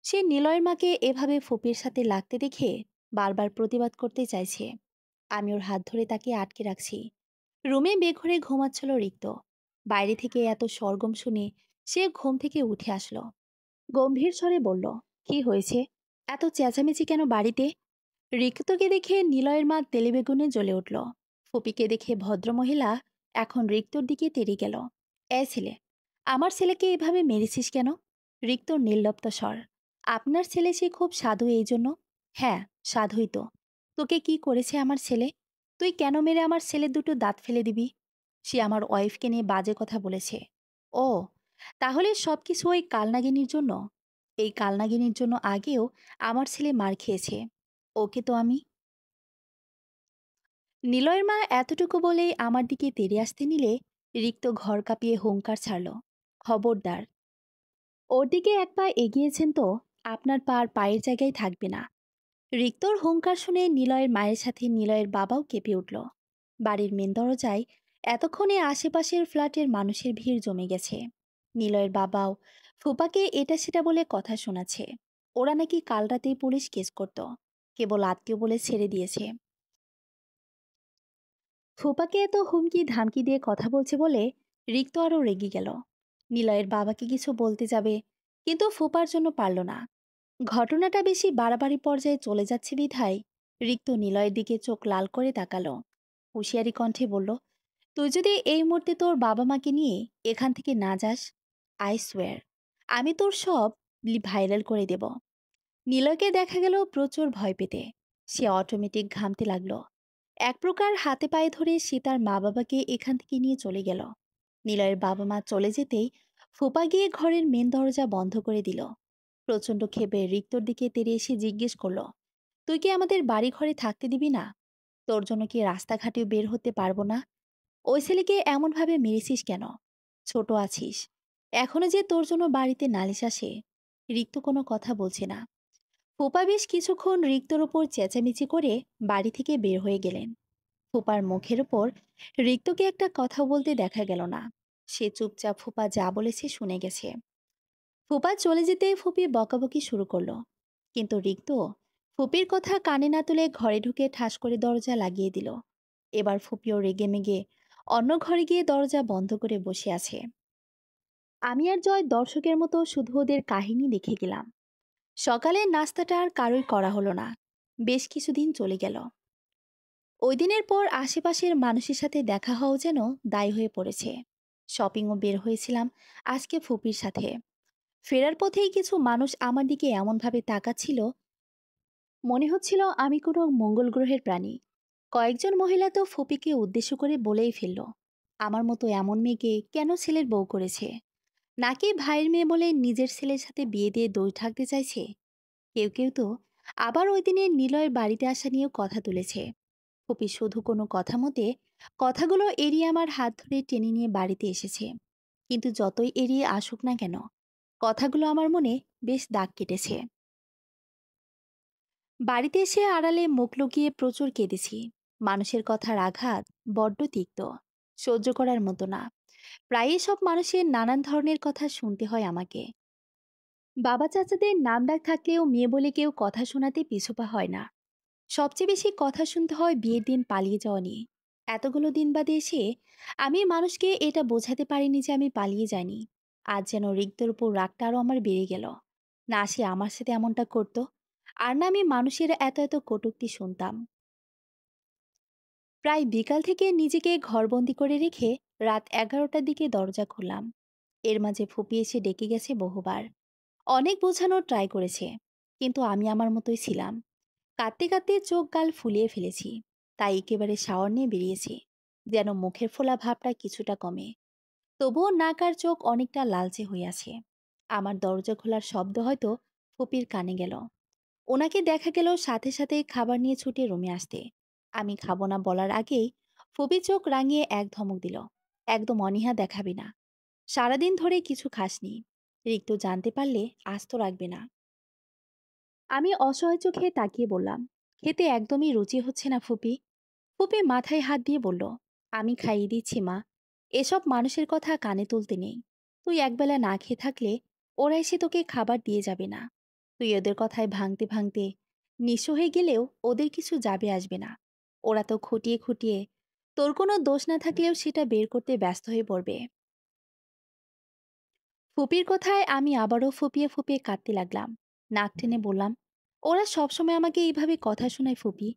সে নিলয়ের মাকে এভাবে ফুপির সাথে লাগতে দেখে বারবার প্রতিবাদ করতে চাইছে। আমি ওর হাত ধরে তাকে আটকে রাখছি। রুমে বেঘরে ঘুমাচ্ছিল রিক্ত। বাইরে থেকে এত সরগম শুনে সে ঘুম থেকে উঠে আসলো। গম্ভীর স্বরে বলল, কি হয়েছে? এত চেঁচামেচি কেন বাড়িতে? রিক্তকে দেখে নিলয়ের মা তেলেবেগুনে জ্বলে উঠল। ফুপিকে দেখে ভদ্রমহিলা এখন রিক্তর দিকে তেড়ে গেল। এ ছেলে, আমার ছেলেকে এভাবে মেরেছিস কেন? রিক্তর নির্লপ্ত স্বর, আপনার ছেলে সে খুব সাধু এই জন্য? হ্যাঁ, সাধুই তো। তোকে কি করেছে আমার ছেলে? তুই কেন মেরে আমার ছেলের দুটো দাঁত ফেলে দিবি? সে আমার ওয়াইফকে নিয়ে বাজে কথা বলেছে। ও, তাহলে সবকিছু ওই কালনাগিনীর জন্য? এই কালনাগিনীর জন্য আগেও আমার ছেলে মার খেয়েছে। ওকে তো আমি। নিলয়ের মা এতটুকু বলেই আমার দিকে তেড়ে আসতে নিলে রিক্ত ঘর কাঁপিয়ে হুংকার ছাড়ল, খবরদার! ওর দিকে এক পা এগিয়েছেন তো আপনার পা আর পায়ের জায়গায় থাকবে না। রিক্তর হুংকার শুনে নিলয়ের মায়ের সাথে নিলয়ের বাবাও কেঁপে উঠল। বাড়ির মেন দরজায় এতক্ষণে আশেপাশের ফ্ল্যাটের মানুষের ভিড় জমে গেছে। নিলয়ের বাবাও ফুপাকে এটা সেটা বলে কথা শোনাচ্ছে। ওরা নাকি কাল রাতেই পুলিশ কেস করত, কেবল আত্মীয় বলে ছেড়ে দিয়েছে। ফুপাকে এত হুমকি ধামকি দিয়ে কথা বলছে বলে রিক্ত আরও রেগে গেল। নিলয়ের বাবাকে কিছু বলতে যাবে, কিন্তু ফুপার জন্য পারল না। ঘটনাটা বেশি বাড়াবাড়ি পর্যায়ে চলে যাচ্ছে বিধায় রিক্ত নিলয়ের দিকে চোখ লাল করে তাকালো। হুঁশিয়ারি কণ্ঠে বলল, তুই যদি এই মুহূর্তে তোর বাবা মাকে নিয়ে এখান থেকে না যাস, আই সোয়ার আমি তোর সব ভাইরাল করে দেব। নিলয়কে দেখা গেল প্রচুর ভয় পেতে। সে অটোমেটিক ঘামতে লাগলো। এক প্রকার হাতে পায়ে ধরে সে তার মা বাবাকে এখান থেকে নিয়ে চলে গেল। নিলয়ের বাবা মা চলে যেতেই ফুপা গিয়ে ঘরের মেন দরজা বন্ধ করে দিল। প্রচণ্ড ক্ষেপে রিক্তর দিকে তেড়ে এসে জিজ্ঞেস করলো, তুই কি আমাদের বাড়ি ঘরে থাকতে দিবি না? তোর জন্য কি রাস্তাঘাটেও বের হতে পারবো না? ওই ছেলেকে এমনভাবে মেরেছিস কেন? ছোট আছিস, এখনো যে তোর জন্য বাড়িতে নালিশ আসে। রিক্ত কোনো কথা বলছে না। ফুপা বেশ কিছুক্ষণ রিক্তর ওপর চেঁচামেচি করে বাড়ি থেকে বের হয়ে গেলেন। ফুপার মুখের ওপর রিক্তকে একটা কথা বলতে দেখা গেল না। সে চুপচাপ ফুপা যা বলেছে শুনে গেছে। ফুপা চলে যেতে ফুপি বকাবকি শুরু করলো, কিন্তু রিক্ত ফুপির কথা কানে না তুলে ঘরে ঢুকে ঠাস করে দরজা লাগিয়ে দিল। এবার ফুপিও রেগে মেগে অন্য ঘরে গিয়ে দরজা বন্ধ করে বসে আছে। আমি আর জয় দর্শকের মতো শুধু ওদের কাহিনী দেখে গেলাম। সকালের নাস্তাটা আর কারোই করা হলো না। বেশ কিছুদিন চলে গেল। ওই দিনের পর আশেপাশের মানুষের সাথে দেখা হওয়া যেন দায় হয়ে পড়েছে। শপিংও বের হয়েছিলাম আজকে ফুপির সাথে। ফেরার পথেই কিছু মানুষ আমার দিকে এমনভাবে তাকাচ্ছিল, মনে হচ্ছিল আমি কোনো মঙ্গল গ্রহের প্রাণী। কয়েকজন মহিলা তো ফুপিকে উদ্দেশ্য করে বলেই ফেলল, আমার মতো এমন মেয়েকে কেন ছেলের বউ করেছে? নাকি ভাইয়ের মেয়ে বলে নিজের ছেলের সাথে বিয়ে দিয়ে দই থাকতে চাইছে? কেউ কেউ তো আবার ওই দিনের নিলয়ের বাড়িতে আসা নিয়েও কথা তুলেছে। ফুপি শুধু কোনো কথা মতে কথাগুলো এড়িয়ে আমার হাত ধরে টেনে নিয়ে বাড়িতে এসেছে। কিন্তু যতই এড়িয়ে আসুক না কেন, কথাগুলো আমার মনে বেশ দাগ কেটেছে। বাড়িতে এসে আড়ালে মুখ লুকিয়ে প্রচুর কেঁদেছি। মানুষের কথার আঘাত বড্ড তিক্ত, সহ্য করার মতো না। প্রায়ই সব মানুষের নানান ধরনের কথা শুনতে হয় আমাকে। বাবা চাচাদের নাম ডাক থাকলেও মেয়ে বলে কেউ কথা শোনাতে পিছুপা হয় না। সবচেয়ে বেশি কথা শুনতে হয় বিয়ের দিন পালিয়ে যাওয়া নিয়ে। এতগুলো দিন বাদে এসে আমি মানুষকে এটা বোঝাতে পারিনি যে আমি পালিয়ে যাইনি। আজ যেন রিক্তের উপর রাগটা আরও আমার বেড়ে গেল। না, সে আমার সাথে এমনটা করতো, আর না আমি মানুষের এত এত কটূক্তি শুনতাম। প্রায় বিকাল থেকে নিজেকে ঘরবন্দি করে রেখে রাত 11টার দিকে দরজা খুললাম। এর মাঝে ফুপি এসে ডেকে গেছে বহুবার, অনেক বোঝানোর ট্রাই করেছে, কিন্তু আমি আমার মতোই ছিলাম। কাঁদতে কাঁদতে চোখ গাল ফুলিয়ে ফেলেছি, তাই একেবারে শাওয়ার নিয়ে বেরিয়েছি, যেন মুখের ফোলা ভাবটা কিছুটা কমে। তবুও নাক আর চোখ অনেকটা লালচে হয়ে আছে। আমার দরজা খোলার শব্দ হয়তো ফুপির কানে গেল। ওনাকে দেখা গেল সাথে সাথে খাবার নিয়ে ছুটে রুমে আসতে। আমি খাবো না বলার আগেই ফুপি চোখ রাঙিয়ে এক ধমক দিল, একদম অনীহা দেখাবি না, সারাদিন ধরে কিছু খাসনি, রিক্ত জানতে পারলে আস্ত রাখবে না। আমি অসহায় চোখে তাকিয়ে বললাম, খেতে একদমই রুচি হচ্ছে না ফুপি। ফুপি মাথায় হাত দিয়ে বলল, আমি খাইয়ে দিচ্ছি মা, এসব মানুষের কথা কানে তুলতে নেই। তুই একবেলা না খেয়ে থাকলে ওরা এসে তোকে খাবার দিয়ে যাবে না। তুই ওদের কথায় ভাঙতে ভাঙতে নিঃস্ব হয়ে গেলেও ওদের কিছু যাবে আসবে না। ওরা তো খুঁটিয়ে খুঁটিয়ে তোর কোনো দোষ না থাকলেও সেটা বের করতে ব্যস্ত হয়ে পড়বে। ফুপির কথায় আমি আবারও ফুপিয়ে ফুপিয়ে কাঁদতে লাগলাম। নাক টেনে বললাম, ওরা সবসময় আমাকে এইভাবে কথা শোনায় ফুপি।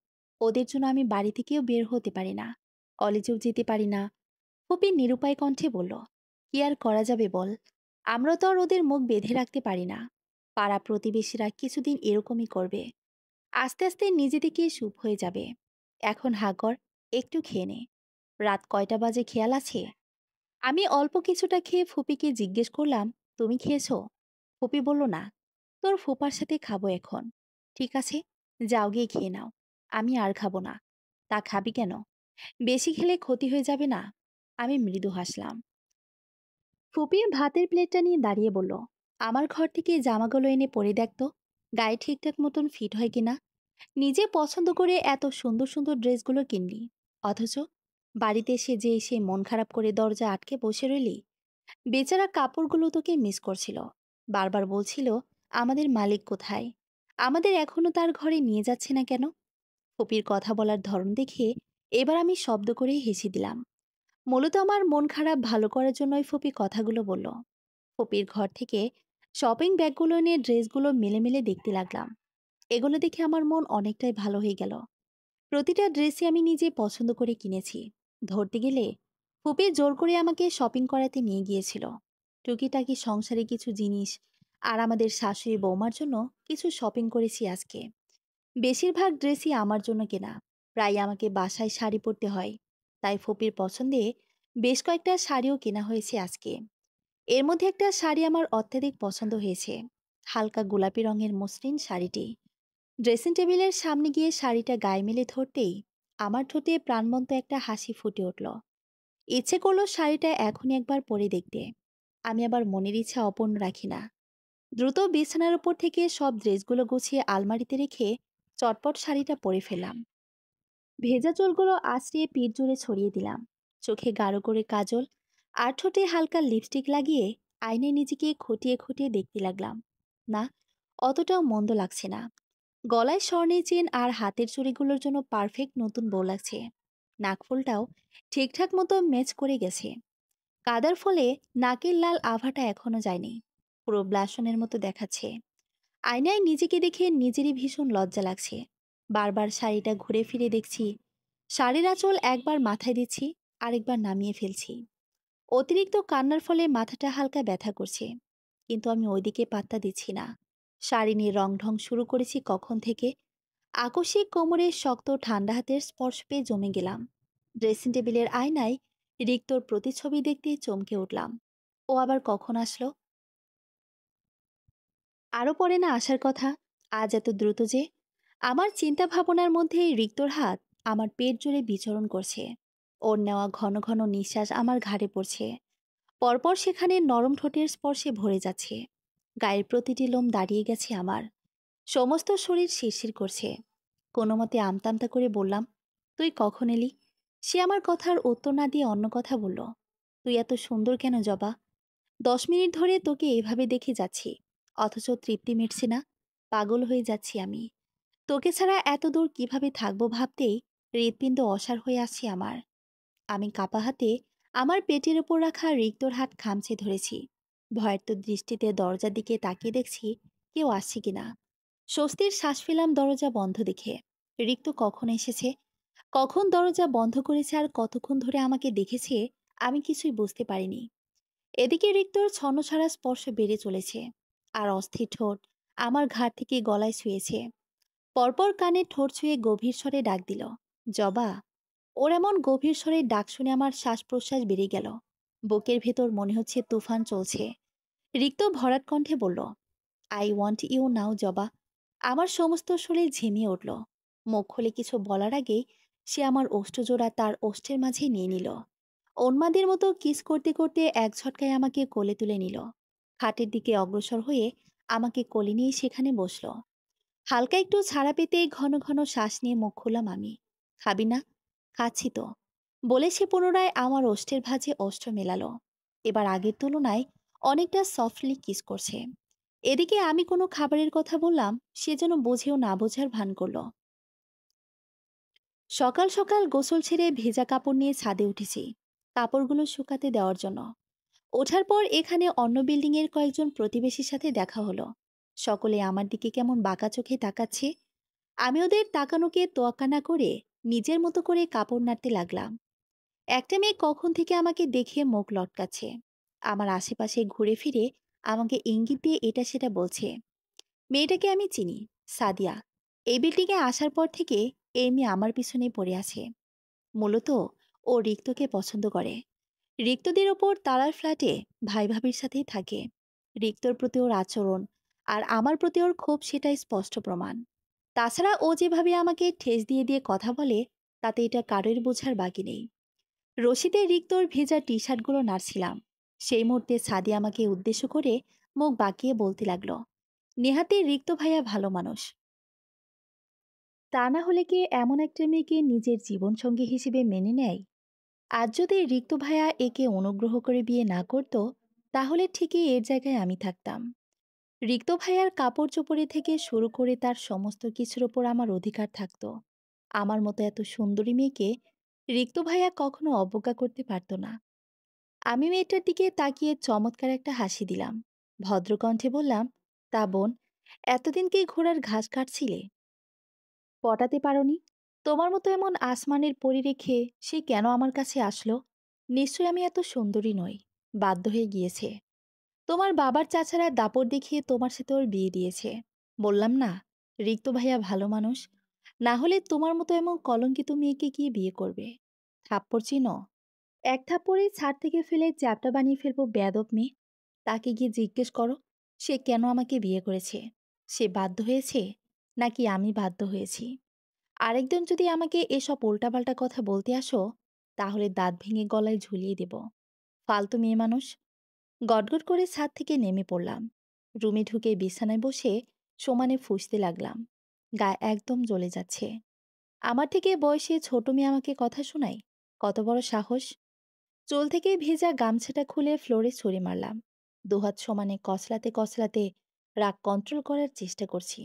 ওদের জন্য আমি বাড়ি থেকেও বের হতে পারি না, কলেজেও যেতে পারি না। ফুপি নিরুপায় কণ্ঠে বলল, কি আর করা যাবে বল, আমরা তো আর ওদের মুখ বেঁধে রাখতে পারি না। পাড়া প্রতিবেশীরা কিছুদিন এরকমই করবে, আস্তে আস্তে নিজে থেকে সুপ হয়ে যাবে। এখন হা কর, একটু খেয়ে নে। রাত কয়টা বাজে খেয়াল আছে? আমি অল্প কিছুটা খেয়ে ফুপিকে জিজ্ঞেস করলাম, তুমি খেয়েছো? ফুপি বলল, না, তোর ফুপার সাথে খাবো এখন। ঠিক আছে, যাও গিয়ে খেয়ে নাও, আমি আর খাবো না। তা খাবি কেন? বেশি খেলে ক্ষতি হয়ে যাবে না? আমি মৃদু হাসলাম। ফুপি ভাতের প্লেটটা নিয়ে দাঁড়িয়ে বলল, আমার ঘর থেকে জামাগুলো এনে পরে দেখতো, গায়ে ঠিকঠাক মতন ফিট হয় কিনা। নিজে পছন্দ করে এত সুন্দর সুন্দর ড্রেসগুলো কিনলি, অথচ বাড়িতে এসে যে এসে মন খারাপ করে দরজা আটকে বসে রইলি। বেচারা কাপড়গুলো তোকে মিস করছিল, বারবার বলছিল আমাদের মালিক কোথায়, আমাদের এখনো তার ঘরে নিয়ে যাচ্ছে না কেন। ফুপির কথা বলার ধরন দেখে এবার আমি শব্দ করেই হেসে দিলাম। মূলত আমার মন খারাপ ভালো করার জন্যই ফুপি কথাগুলো বলল। ফুপির ঘর থেকে শপিং ব্যাগগুলো নিয়ে ড্রেসগুলো মেলে মেলে দেখতে লাগলাম। এগুলো দেখে আমার মন অনেকটাই ভালো হয়ে গেল। প্রতিটা ড্রেসই আমি নিজে পছন্দ করে কিনেছি। ধরতে গেলে ফুপি জোর করে আমাকে শপিং করাতে নিয়ে গিয়েছিল। টুকিটাকি সংসারে কিছু জিনিস আর আমাদের শাশুড়ি বৌমার জন্য কিছু শপিং করেছি আজকে। বেশিরভাগ ড্রেসই আমার জন্য কেনা, প্রায় আমাকে বাসায় শাড়ি পরতে হয়, তাই ফুপির পছন্দে বেশ কয়েকটা শাড়িও কেনা হয়েছে আজকে। এর মধ্যে একটা শাড়ি আমার অত্যাধিক পছন্দ হয়েছে, হালকা গোলাপি রঙের মসৃণ শাড়িটি। ড্রেসিং টেবিলের সামনে গিয়ে শাড়িটা গায়ে মেলে ধরতেই আমার ঠোঁটে প্রাণবন্ত একটা হাসি ফুটে উঠল। ইচ্ছে করলো শাড়িটা এখনই একবার পরে দেখতে। আমি আবার মনের ইচ্ছা অপূর্ণ রাখি না। দ্রুত বিছানার উপর থেকে সব ড্রেসগুলো গুছিয়ে আলমারিতে রেখে চটপট শাড়িটা পরে ফেলাম। ভেজা চুলগুলো আঁচড়িয়ে পিঠ জুড়ে ছড়িয়ে দিলাম। চোখে গাঢ় করে কাজল আর ঠোঁটে হালকা লিপস্টিক লাগিয়ে আয়নায় নিজেকে খুঁটিয়ে খুঁটিয়ে দেখতে লাগলাম। না, অতটাও মন্দ লাগছে না। গলায় স্বর্ণের চেন আর হাতের চুড়িগুলোর জন্য পারফেক্ট নতুন বউ লাগছে। নাকফুলটাও ঠিকঠাক মতো ম্যাচ করে গেছে। কাদার ফলে নাকের লাল আভাটা এখনো যায়নি, পুরো ব্লাশনের মতো দেখাচ্ছে। আয়নায় নিজেকে দেখে নিজেরই ভীষণ লজ্জা লাগছে। বারবার শাড়িটা ঘুরে ফিরে দেখছি, শাড়ির আঁচল একবার মাথায় দিচ্ছি, আরেকবার নামিয়ে ফেলছি। অতিরিক্ত কান্নার ফলে মাথাটা হালকা ব্যথা করছে, কিন্তু আমি ওইদিকে পাত্তা দিচ্ছি না। শাড়ি নিয়ে রং ঢং শুরু করেছি কখন থেকে। আকস্মিক কোমরের শক্ত ঠান্ডা হাতের স্পর্শ পেয়ে জমে গেলাম। ড্রেসিং টেবিলের আয়নায় রিক্তর প্রতিচ্ছবি দেখতে চমকে উঠলাম। ও আবার কখন আসলো? আরও পরে না আসার কথা, আজ এত দ্রুত যে! আমার চিন্তা ভাবনার মধ্যে রিক্তর হাত আমার পেট জুড়ে বিচরণ করছে। ওর নেওয়া ঘন ঘন নিঃশ্বাস আমার ঘাড়ে পড়ছে, পরপর সেখানে নরম ঠোঁটের স্পর্শে ভরে যাচ্ছে। গায়ের প্রতিটি লোম দাঁড়িয়ে গেছে আমার, সমস্ত শরীর শিরশির করছে। কোনো মতে আমতা আমতা করে বললাম, তুই কখন এলি? সে আমার কথার উত্তর না দিয়ে অন্য কথা বলল, তুই এত সুন্দর কেন জবা? 10 মিনিট ধরে তোকে এভাবে দেখে যাচ্ছি, অথচ তৃপ্তি মিটছে না। পাগল হয়ে যাচ্ছি আমি। তোকে ছাড়া এত দূর কিভাবে থাকবো ভাবতেই হৃৎপিণ্ড অসাড় হয়ে আসছে আমার। আমি কাপা হাতে আমার পেটের উপর রাখা রিক্তর হাত খামচে ধরেছি। ভয়ার্ত দৃষ্টিতে দরজার দিকে তাকিয়ে দেখছি কেউ আসছে কিনা। স্বস্তির শ্বাস ফেলাম দরজা বন্ধ দেখে। রিক্ত কখন এসেছে, কখন দরজা বন্ধ করেছে আর কতক্ষণ ধরে আমাকে দেখেছে, আমি কিছুই বুঝতে পারিনি। এদিকে রিক্তর ছন্নছাড়া স্পর্শ বেড়ে চলেছে, আর অস্থির ঠোঁট আমার ঘাড় থেকে গলায় ছুঁয়েছে। পরপর কানে ঠোঁট ছুঁয়ে গভীর স্বরে ডাক দিল, জবা। ওর এমন গভীর স্বরে ডাক শুনে আমার শ্বাস প্রশ্বাস বেড়ে গেল। বুকের ভেতর মনে হচ্ছে তুফান চলছে। রিক্ত ভরাট কণ্ঠে বলল, আই ওয়ান্ট ইউ নাও জবা। আমার সমস্ত শরীর ঝিমিয়ে উঠল। মুখ খুলে কিছু বলার আগেই সে আমার ওষ্ঠজোড়া তার ওষ্ঠের মাঝে নিয়ে নিল। উন্মাদের মতো কিস করতে করতে এক ঝটকায় আমাকে কোলে তুলে নিল। খাটের দিকে অগ্রসর হয়ে আমাকে কোলে নিয়ে সেখানে বসল। হালকা একটু ছাড়া পেতে ঘন ঘন শ্বাস নিয়ে মুখ খুললাম আমি। খাবি না? খাচ্ছি তো, বলে সে পুনরায় আমার ওষ্ঠের ভাঁজে ওষ্ঠ মেলালো। এবার আগের তুলনায় অনেকটা সফটলি কিস করছে। এদিকে আমি কোনো খাবারের কথা বললাম, সে যেন বোঝেও না বোঝার ভান করলো। সকাল সকাল গোসল ছেড়ে ভেজা কাপড় নিয়ে ছাদে উঠেছি, কাপড়গুলো শুকাতে দেওয়ার জন্য। ওঠার পর এখানে অন্য বিল্ডিং এর কয়েকজন প্রতিবেশীর সাথে দেখা হলো। সকলে আমার দিকে কেমন বাঁকা চোখে তাকাচ্ছে। আমি ওদের তাকানোকে তোয়াক্কা না করে নিজের মতো করে কাপড় নাড়তে লাগলাম। একটা মেয়ে কখন থেকে আমাকে দেখে মুখ লটকাচ্ছে। আমার আশেপাশে ঘুরে ফিরে আমাকে ইঙ্গিত দিয়ে এটা সেটা বলছে। মেয়েটাকে আমি চিনি, সাদিয়া। এই বিল্ডিংয়ে আসার পর থেকে এই মেয়ে আমার পিছনে পড়ে আছে। মূলত ও রিক্তকে পছন্দ করে। রিক্তদের ওপর তারার ফ্ল্যাটে ভাই ভাবির সাথেই থাকে। রিক্তর প্রতি ওর আচরণ আর আমার প্রতি ওর ক্ষোভ, সেটাই স্পষ্ট প্রমাণ। তাছাড়া ও যেভাবে আমাকে ঠেস দিয়ে দিয়ে কথা বলে, তাতে এটা কারোর বোঝার বাকি নেই। রশিদে রিক্তর ভেজা টি শার্টগুলো নাড়ছিলাম। সেই মুহূর্তে সাদি আমাকে উদ্দেশ্য করে মুখ বাঁকিয়ে বলতে লাগলো, নেহাতি রিক্ত ভাইয়া ভালো মানুষ। তা না হলে কি এমন একটা মেয়েকে নিজের জীবনসঙ্গী হিসেবে মেনে নেয়? আজ যদি রিক্ত ভাইয়া একে অনুগ্রহ করে বিয়ে না করত, তাহলে ঠিকই এর জায়গায় আমি থাকতাম। রিক্ত ভাইয়ার কাপড় চোপড়ে থেকে শুরু করে তার সমস্ত কিছুর ওপর আমার অধিকার থাকতো। আমার মতো এত সুন্দরী মেয়েকে রিক্ত ভাইয়া কখনো অবজ্ঞা করতে পারতো না। আমি মেয়েটার দিকে তাকিয়ে চমৎকার একটা হাসি দিলাম। ভদ্রকণ্ঠে বললাম, তা বোন, এতদিন কি ঘোড়ার ঘাস কাটছিলে? পটাতে পারোনি? তোমার মতো এমন আসমানের পরি রেখে সে কেন আমার কাছে আসলো? নিশ্চয়ই আমি এত সুন্দরী নই। বাধ্য হয়ে গিয়েছে। তোমার বাবার চাচারা দাপট দেখিয়ে তোমার সাথে ওর বিয়ে দিয়েছে। বললাম না, রিক্ত ভাইয়া ভালো মানুষ। না হলে তোমার মতো এমন কলঙ্কিত মেয়েকে গিয়ে বিয়ে করবে। থাপ্পড় চিনো? এক থাপ্পড়েই ছাদ থেকে ফেলে চ্যাপ্টা বানিয়ে ফেলবো বেয়াদব মেয়ে। তাকে গিয়ে জিজ্ঞেস করো, সে কেন আমাকে বিয়ে করেছে। সে বাধ্য হয়েছে, নাকি আমি বাধ্য হয়েছি? আরেকজন যদি আমাকে এসব উল্টাপাল্টা কথা বলতে আসো, তাহলে দাঁত ভেঙে গলায় ঝুলিয়ে দেব। ফালতু মেয়ে মানুষ। গটগট করে ছাদ থেকে নেমে পড়লাম। রুমে ঢুকে বিছানায় বসে সমানে ফুঁসতে লাগলাম। গায়ে একদম জ্বলে যাচ্ছে। আমার থেকে বয়সে ছোট মেয়ে আমাকে কথা শোনায়? কত বড় সাহস! চুল থেকে ভেজা গামছাটা খুলে ফ্লোরে ছুঁড়ে মারলাম। দুহাত সমানে কসলাতে কসলাতে রাগ কন্ট্রোল করার চেষ্টা করছি,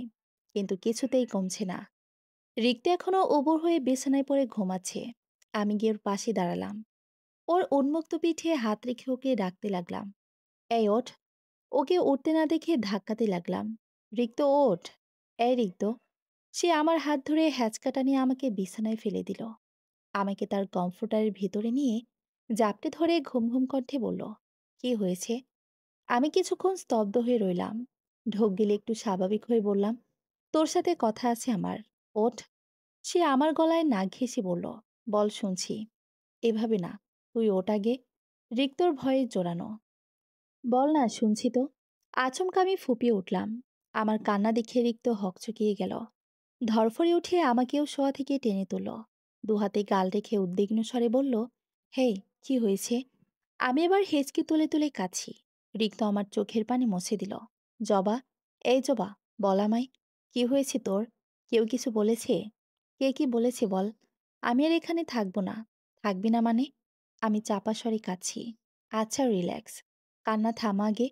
কিন্তু কিছুতেই কমছে না। রিক্তা এখনো উবুর হয়ে বিছানায় পড়ে ঘুমাচ্ছে। আমি গিয়ে ওর পাশে দাঁড়ালাম। ওর উন্মুক্ত পিঠে হাত রেখে ওকে ডাকতে লাগলাম, এই ওঠ। ওকে উঠতে না দেখে ধাক্কাতে লাগলাম, রিক্ত ওঠ। এই রিক্ত। সে আমার হাত ধরে হ্যাচকাটা নিয়ে আমাকে বিছানায় ফেলে দিল। আমাকে তার কমফোর্টারের ভিতরে নিয়ে জাপটে ধরে ঘুম ঘুম কণ্ঠে বলল, কি হয়েছে? আমি কিছুক্ষণ স্তব্ধ হয়ে রইলাম। ঢোক গিলে একটু স্বাভাবিক হয়ে বললাম, তোর সাথে কথা আছে আমার। ওঠ। সে আমার গলায় নাক ঘেঁষে বলল, বল শুনছি। এভাবে না, তুই ওঠ আগে। রিক্তর ভয়ে জোরানো, বল না, শুনছি তো। আচমকা আমি ফুপিয়ে উঠলাম। আমার কান্না দেখে রিক্ত হকচকিয়ে গেল। ধরফরে উঠে আমাকেও শোয়া থেকে টেনে তুলল। দুহাতে গাল রেখে উদ্বিগ্ন স্বরে বলল, হেই, কি হয়েছে? আমি এবার হেঁচকি তুলে তুলে কাঁদছি। রিক্ত আমার চোখের পানি মুছে দিল। জবা, এই জবা, বল আমায়, কি হয়েছে তোর? কেউ কিছু বলেছে? কে কি বলেছে বল? আমি আর এখানে থাকবো না। থাকবি না মানে? আমি চাপা স্বরে কাঁদছি। আচ্ছা, রিল্যাক্স। কান্না থামা আগে।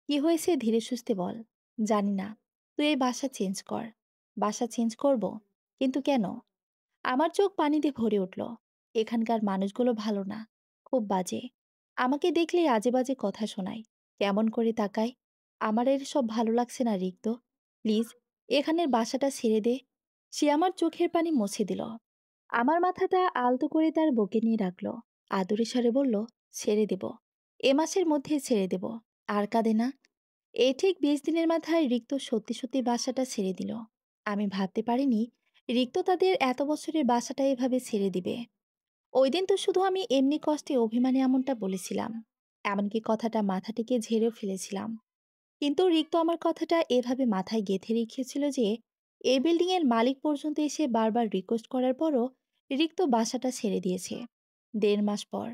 কি হয়েছে ধীরে সুস্থে বল। জানি না। তুই এই বাসা চেঞ্জ কর। বাসা চেঞ্জ করব? কিন্তু কেন? আমার চোখ পানিতে ভরে উঠল। এখানকার মানুষগুলো ভালো না, খুব বাজে। আমাকে দেখলে আজে বাজে কথা শোনায়, কেমন করে তাকায়। আমার এর সব ভালো লাগছে না রিক্ত। প্লিজ, এখানের বাসাটা ছেড়ে দে। সে আমার চোখের পানি মুছে দিল। আমার মাথাটা আলতো করে তার বুকে নিয়ে রাখলো। আদুরে স্বরে বলল, ছেড়ে দেব। এ মাসের মধ্যে ছেড়ে দেব। আর কাঁদে না। এই ঠিক 20 দিনের মাথায় রিক্ত সত্যি সত্যি বাসাটা ছেড়ে দিল। আমি ভাবতে পারিনি রিক্ত তাদের এত বছরের বাসাটা এভাবে ছেড়ে দিবে। ওই দিন তো শুধু আমি এমনি কষ্টে অভিমানে এমনটা বলেছিলাম। এমনকি কথাটা মাথা থেকে ঝেড়েও ফেলেছিলাম। কিন্তু রিক্ত আমার কথাটা এভাবে মাথায় গেঁথে রেখেছিল যে এই বিল্ডিং এর মালিক পর্যন্ত এসে বারবার রিকোয়েস্ট করার পরও রিক্ত বাসাটা ছেড়ে দিয়েছে। 1.5 মাস পর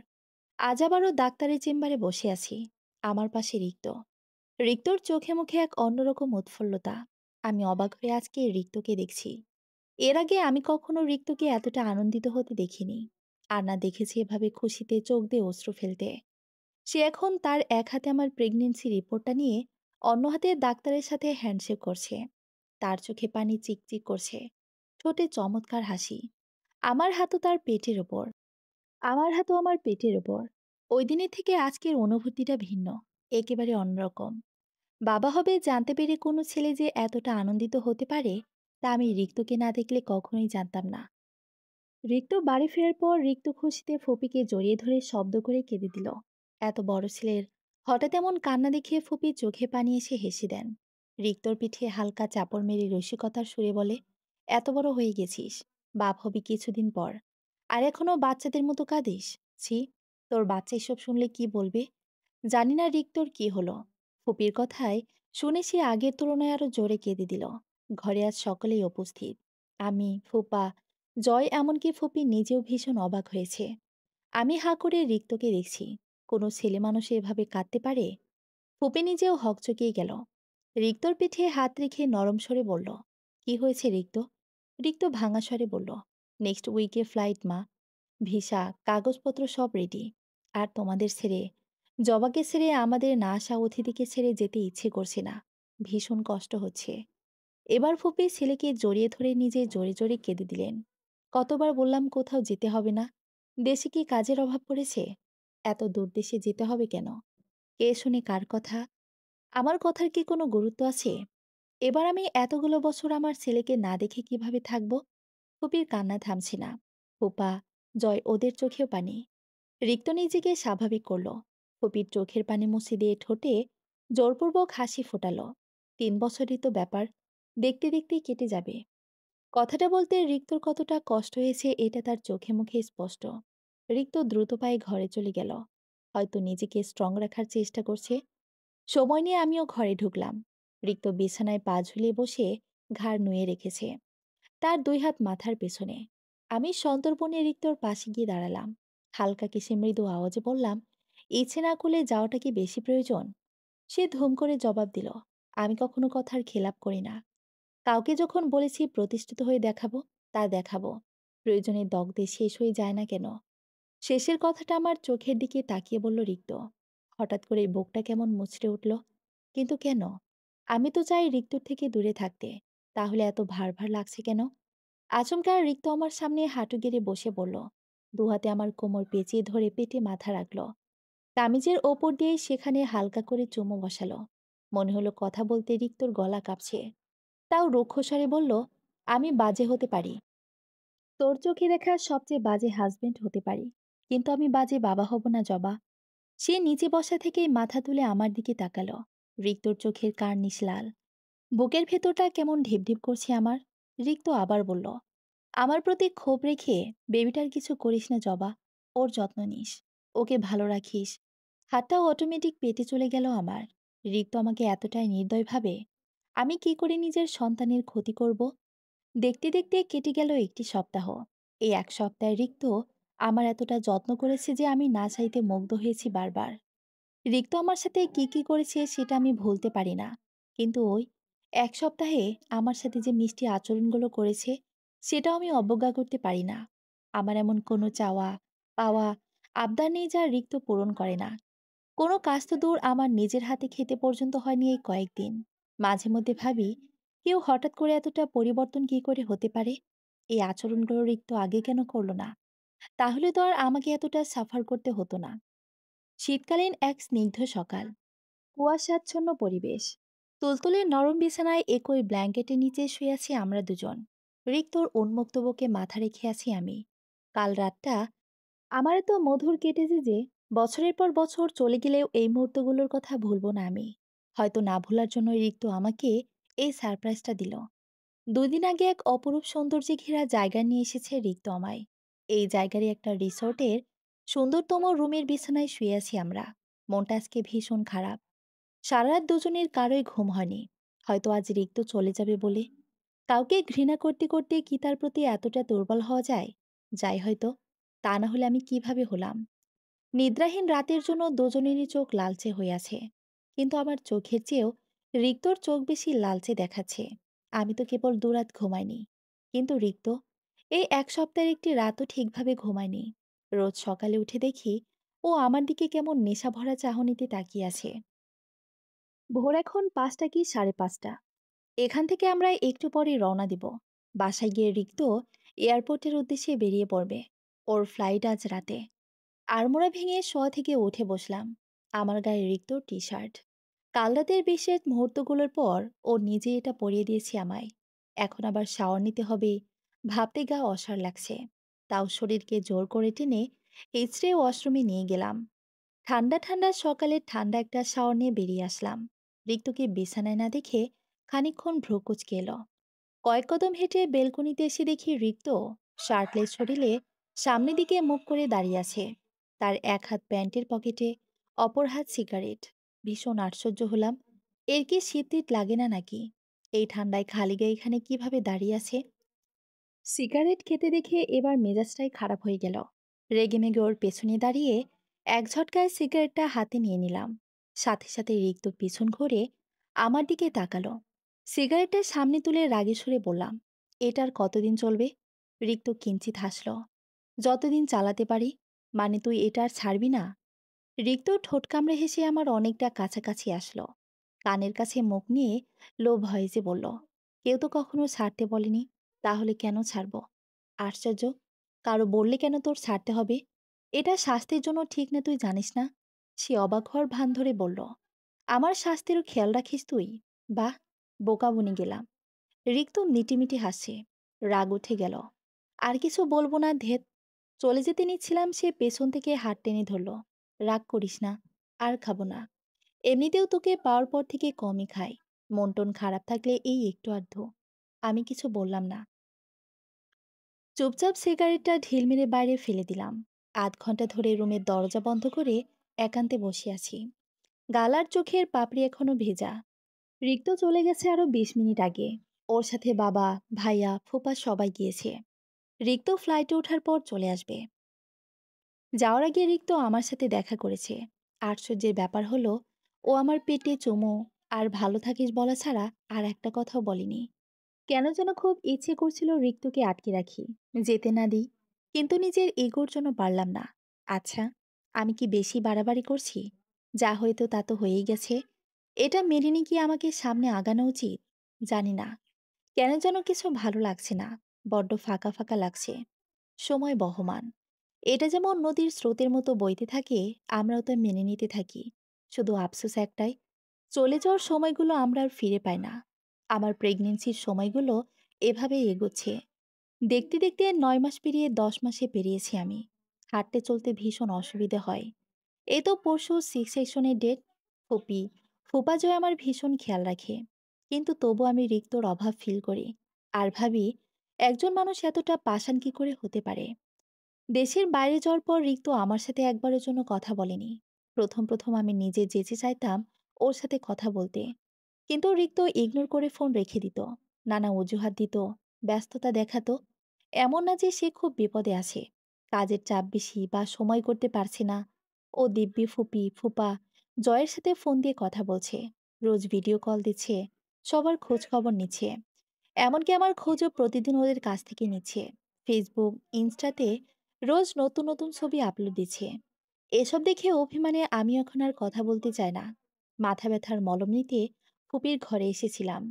আজ আবারও ডাক্তারের চেম্বারে বসে আছি। আমার পাশে রিক্ত। রিক্তর চোখে মুখে এক অন্যরকম উৎফুল্লতা। আমি অবাক হয়ে আজকে রিক্তকে দেখছি। এর আগে আমি কখনো রিক্তকে এতটা আনন্দিত হতে দেখিনি। আর না দেখেছি এভাবে খুশিতে চোখ দিয়ে অশ্রু ফেলতে। সে এখন তার এক হাতে আমার প্রেগন্যান্সি রিপোর্টটা নিয়ে অন্য হাতে ডাক্তারের সাথে হ্যান্ডশেক করছে। তার চোখে পানি চিকচিক করছে, ঠোঁটে চমৎকার হাসি। আমার হাতও তার পেটের ওপর। আমার হাতও আমার পেটের ওপর। ওই দিনের থেকে আজকের অনুভূতিটা ভিন্ন, একেবারে অন্যরকম। বাবা হবে জানতে পেরে কোনো ছেলে যে এতটা আনন্দিত হতে পারে তা আমি রিক্তকে না দেখলে কখনোই জানতাম না। রিক্ত বাড়ি ফেরার পর রিক্ত খুশিতে ফুপিকে জড়িয়ে ধরে শব্দ করে কেঁদে দিল। এত বড় ছেলের হঠাৎ এমন কান্না দেখে ফুপি চোখে পানি এসে হেসে দেন। রিক্তর পিঠে হালকা চাপড় মেরে রসিকতার সুরে বলে, এত বড় হয়ে গেছিস, বাপ হবি কিছুদিন পর, আর এখনো বাচ্চাদের মতো কাঁদিস। ছি, তোর বাচ্চা এসব শুনলে কি বলবে। জানি না রিক্তর কি হলো। ফুপির কথায় শুনে সে আগের তুলনায় আরো জোরে কেঁদে দিল। ঘরে আজ সকলেই উপস্থিত। আমি, ফুপা, জয়, এমনকি ফুপি নিজেও ভীষণ অবাক হয়েছে। আমি হাঁ করে রিক্তকে দেখছি। কোনো ছেলে মানুষ এভাবে কাঁদতে পারে? ফুপি নিজেও হকচকিয়ে গেল। রিক্তর পিঠে হাত রেখে নরম স্বরে বলল, কি হয়েছে রিক্ত? রিক্ত ভাঙা স্বরে বলল, নেক্সট উইকে ফ্লাইট মা। ভিসা কাগজপত্র সব রেডি। আর তোমাদের ছেড়ে, জবাকে ছেড়ে, আমাদের না আসা অতিথিকে ছেড়ে যেতে ইচ্ছে করছে না। ভীষণ কষ্ট হচ্ছে। এবার ফুপি ছেলেকে জড়িয়ে ধরে নিজে জোরে জোরে কেঁদে দিলেন। কতবার বললাম কোথাও যেতে হবে না। দেশে কি কাজের অভাব পড়েছে? এত দূর দেশে যেতে হবে কেন? কে শুনে কার কথা? আমার কথার কি কোনো গুরুত্ব আছে? এবার আমি এতগুলো বছর আমার ছেলেকে না দেখে কিভাবে থাকবো? ফুপির কান্না থামছে না। ফুপা, জয়, ওদের চোখেও পানি। রিক্ত নিজেকে স্বাভাবিক করল। ফুপির চোখের পানি মুছে দিয়ে ঠোঁটে জোরপূর্বক হাসি ফোটালো। 3 বছরই তো ব্যাপার, দেখতে দেখতেই কেটে যাবে। কথাটা বলতে রিক্তর কতটা কষ্ট হয়েছে এটা তার চোখে মুখে স্পষ্ট। রিক্ত দ্রুত পায়ে ঘরে চলে গেল। হয়তো নিজেকে স্ট্রং রাখার চেষ্টা করছে। সময় নিয়ে আমিও ঘরে ঢুকলাম। রিক্ত বিছানায় পা ঝুলিয়ে বসে ঘাড় নুয়ে রেখেছে, তার 2 হাত মাথার পেছনে। আমি সন্তর্পণে রিক্তর পাশে গিয়ে দাঁড়ালাম। হালকা কেসে মৃদু আওয়াজে বললাম, ইচ্ছে না করলে যাওয়াটা কি বেশি প্রয়োজন? সে ধুম করে জবাব দিল, আমি কখনো কথার খেলাপ করি না। কাউকে যখন বলেছি প্রতিষ্ঠিত হয়ে দেখাবো, তা দেখাবো। প্রয়োজনে দগ্ধে শেষ হয়ে যায় না কেন? শেষের কথাটা আমার চোখের দিকে তাকিয়ে বলল রিক্ত। হঠাৎ করে বুকটা কেমন মুচড়ে উঠল। কিন্তু কেন? আমি তো চাই রিক্তর থেকে দূরে থাকতে। তাহলে এত ভার ভার লাগছে কেন? আচমকা রিক্ত আমার সামনে হাঁটু গেড়ে বসে পড়ল। দুহাতে আমার কোমর পেঁচিয়ে ধরে পেটে মাথা রাখল। কামিজের ওপর দিয়ে সেখানে হালকা করে চুমু বসালো। মনে হলো কথা বলতে রিক্তর গলা কাঁপছে। তাও রুক্ষস্বরে বলল, আমি বাজে হতে পারি, তোর চোখে দেখা সবচেয়ে বাজে হাজবেন্ড হতে পারি, কিন্তু আমি বাজে বাবা হব না জবা। সে নিচে বসা থেকেই মাথা তুলে আমার দিকে তাকালো। রিক্তর চোখের কার্নিশ লাল। বুকের ভেতরটা কেমন ঢিপঢিপ করছে আমার। রিক্ত আবার বলল, আমার প্রতি ক্ষোভ রেখে বেবিটার কিছু করিস না জবা। ওর যত্ন নিস, ওকে ভালো রাখিস। হাতটাও অটোমেটিক পেটে চলে গেল আমার। রিক্ত আমাকে এতটাই নির্দয় ভাবে। আমি কি করে নিজের সন্তানের ক্ষতি করব? দেখতে দেখতে কেটে গেল 1টি সপ্তাহ। এই 1 সপ্তাহে রিক্ত আমার এতটা যত্ন করেছে যে আমি না চাইতে মুগ্ধ হয়েছি বারবার। রিক্ত আমার সাথে কি কি করেছে সেটা আমি ভুলতে পারি না। কিন্তু ওই 1 সপ্তাহে আমার সাথে যে মিষ্টি আচরণগুলো করেছে সেটাও আমি অবজ্ঞা করতে পারি না। আমার এমন কোনো চাওয়া, পাওয়া, আবদার নেই যা রিক্ত পূরণ করে না। কোনো কাজ তো দূর, আমার নিজের হাতে খেতে পর্যন্ত হয়নি এই কয়েকদিন। মাঝে মধ্যে ভাবি, কেউ হঠাৎ করে এতটা পরিবর্তন কি করে হতে পারে? এই আচরণগুলো রিক্ত আগে কেন করলো না? তাহলে তো আর আমাকে এতটা সাফার করতে হতো না। শীতকালীন এক স্নিগ্ধ সকাল, কুয়াশাচ্ছন্ন পরিবেশ। তুলতুলে নরম বিছানায় একই ব্ল্যাঙ্কেটের নিচে শুয়ে আছি আমরা দুজন। রিক্তর উন্মুক্ত বুকে মাথা রেখে আছি আমি। কাল রাতটা আমার এত মধুর কেটেছে যে বছরের পর বছর চলে গেলেও এই মুহূর্তগুলোর কথা ভুলবো না আমি। হয়তো না ভোলার জন্য রিক্ত আমাকে এই সারপ্রাইজটা দিল। ২ দিন আগে এক অপরূপ সৌন্দর্যে ঘেরা জায়গা নিয়ে এসেছে রিক্ত আমায়। এই জায়গারই একটা রিসোর্টের সুন্দরতম রুমের বিছানায় শুয়ে আছি আমরা। মনটা আজকে ভীষণ খারাপ। সারা রাত দুজনের কারোই ঘুম হয়নি। হয়তো আজ রিক্ত চলে যাবে বলে। কাউকে ঘৃণা করতে করতে কি তার প্রতি এতটা দুর্বল হওয়া যায়? যাই হয়তো। তা না হলে আমি কিভাবে হলাম? নিদ্রাহীন রাতের জন্য দুজনেরই চোখ লালচে হয়ে আছে। কিন্তু আমার চোখের চেয়েও রিক্তর চোখ বেশি লালচে দেখাচ্ছে। আমি তো কেবল ২ রাত ঘুমাইনি। কিন্তু রিক্ত এই ১ সপ্তাহের একটি রাতও ঠিকভাবে ঘুমায়নি। রোজ সকালে উঠে দেখি ও আমার দিকে কেমন নেশা ভরা চাহনিতে তাকিয়ে আছে। ভোর এখন ৫টা কি ৫:৩০। এখান থেকে আমরা একটু পরে রওনা দিব। বাসায় গিয়ে রিক্ত এয়ারপোর্টের উদ্দেশ্যে বেরিয়ে পড়বে। ওর ফ্লাইট আজ রাতে। আড়মোড়া ভেঙে শোয়া থেকে উঠে বসলাম। আমার গায়ে রিক্ত টি শার্ট। কাল রাতের বিশেষ মুহূর্তগুলোর পর ও নিজে এটা পরিয়ে দিয়েছে আমায়। এখন আবার শাওয়ার নিতে হবে, ভাবতে গা অসাড় লাগছে। তাও শরীরকে জোর করে টেনে হিচড়ে ওয়াশরুমে নিয়ে গেলাম। ঠান্ডা ঠান্ডা সকালে ঠান্ডা একটা শাওয়ার নিয়ে বেরিয়ে আসলাম। রিক্তকে বিছানায় না দেখে খানিকক্ষণ ভ্রু কুঁচকে এলো। কয়েক কদম হেঁটে বেলকনিতে এসে দেখি রিক্ত শার্টলেস শরীরে সামনের দিকে মুখ করে দাঁড়িয়ে আছে। তার এক হাত প্যান্টের পকেটে, অপর হাত সিগারেট। ভীষণ আশ্চর্য হলাম। এর কি শীত টিত লাগে না নাকি? এই ঠান্ডায় খালি গায়ে এখানে কিভাবে দাঁড়িয়ে আছে? সিগারেট খেতে দেখে এবার মেজাজটাই খারাপ হয়ে গেল। রেগেমেগে ওর পেছনে দাঁড়িয়ে এক ঝটকায় সিগারেটটা হাতে নিয়ে নিলাম। সাথে সাথে রিক্ত পিছন ঘুরে আমার দিকে তাকালো। সিগারেটটা সামনে তুলে রাগে সুরে বললাম, এটার কতদিন চলবে? রিক্ত কিঞ্চিত হাসল। যতদিন চালাতে পারি। মানে তুই এটা আর ছাড়বি না? রিক্ত ঠোঁট কামড়ে হেসে আমার অনেকটা কাছাকাছি আসলো। কানের কাছে মুখ নিয়ে লো ভয়েসে বলল, কেউ তো কখনো ছাড়তে বলেনি। তাহলে কেন ছাড়বো? আশ্চর্য। কারো বললে কেন তোর ছাড়তে হবে? এটা স্বাস্থ্যের জন্য ঠিক না, তুই জানিস না? সে অবাক হওয়ার ভান ধরে বলল, আমার স্বাস্থ্যেরও খেয়াল রাখিস তুই? বাহ, বোকা বনে গেলাম। রিক্ত মিটিমিটি হাসছে। রাগ উঠে গেল। আর কিছু বলবো না, ধেত। চলে যেতে নিচ্ছিলাম, সে পেছন থেকে হাত টেনে ধরল। রাগ করিস না, আর খাবো না। এমনিতেও তোকে পাওয়ার পর থেকে কমই খাই। মন টন খারাপ থাকলে এই একটু আধটু। আমি কিছু বললাম না। চুপচাপ সিগারেটটা ঢিল মেরে বাইরে ফেলে দিলাম। ০.৫ ঘন্টা ধরে রুমের দরজা বন্ধ করে একান্তে বসে আছি। গালার চোখের পাপড়ি এখনো ভেজা। রিক্ত চলে গেছে আরো ২০ মিনিট আগে। ওর সাথে বাবা, ভাইয়া, ফুপা সবাই গিয়েছে। রিক্ত ফ্লাইটে ওঠার পর চলে আসবে। যাওয়ার আগে রিক্ত আমার সাথে দেখা করেছে। আশ্চর্যের ব্যাপার হলো, ও আমার পেটে চুমু আর ভালো থাকিস বলা ছাড়া আর একটা কথাও বলেনি। কেন যেন খুব ইচ্ছে করছিল রিক্তকে আটকে রাখি, যেতে না দিই। কিন্তু নিজের ইগোর জন্য পারলাম না। আচ্ছা, আমি কি বেশি বাড়াবাড়ি করছি? যা হয়তো তা তো হয়েই গেছে। এটা মেনে নিয়ে কি আমাকে সামনে আগানো উচিত? জানি না। কেন যেন কিছু ভালো লাগছে না। বড্ড ফাঁকা ফাঁকা লাগছে। সময় বহমান। এটা যেমন নদীর স্রোতের মতো বইতে থাকে, আমরাও তা মেনে নিতে থাকি। শুধু আফসোস একটাই, চলে যাওয়ার সময়গুলো আমরা আর ফিরে পাই না। আমার প্রেগনেন্সির সময়গুলো এভাবেই এগোচ্ছে। দেখতে দেখতে ৯ মাস পেরিয়ে ১০ মাসে পেরিয়েছি আমি। হাঁটতে চলতে ভীষণ অসুবিধে হয়। এই তো পরশু সিক্স সেকশনের ডেট। ফুপি, ফুপা জয় আমার ভীষণ খেয়াল রাখে। কিন্তু তবু আমি রিক্তর অভাব ফিল করি। আর ভাবি, একজন মানুষ এতটা পাষাণ কি করে হতে পারে? দেশের বাইরে যাওয়ার পর রিক্ত আমার সাথে একবারের জন্য কথা বলেনি। প্রথম প্রথম আমি নিজে যেচে চাইতাম ওর সাথে কথা বলতে। কিন্তু রিক্ত ইগনোর করে ফোন রেখে দিত। নানা অজুহাত দিত, ব্যস্ততা দেখাতো। এমন না যে সে খুব বিপদে আছে। কাজের চাপ বেশি বা সময় করতে পারছে না। ও দিব্যি ফুপি, ফুপা, জয়ের সাথে ফোন দিয়ে কথা বলছে। রোজ ভিডিও কল দিচ্ছে। সবার খোঁজ খবর নিচ্ছে। এমনকি আমার খোঁজও প্রতিদিন ওদের কাছ থেকে নিচ্ছে। ফেসবুক, ইনস্টাতে রোজ নতুন নতুন ছবি আপলোড দিচ্ছে। এসব দেখে অভিমানে আমি এখন আর কথা বলতে চাই না। মাথা ব্যথার মলম নিতে ফুপির ঘরে এসেছিলাম।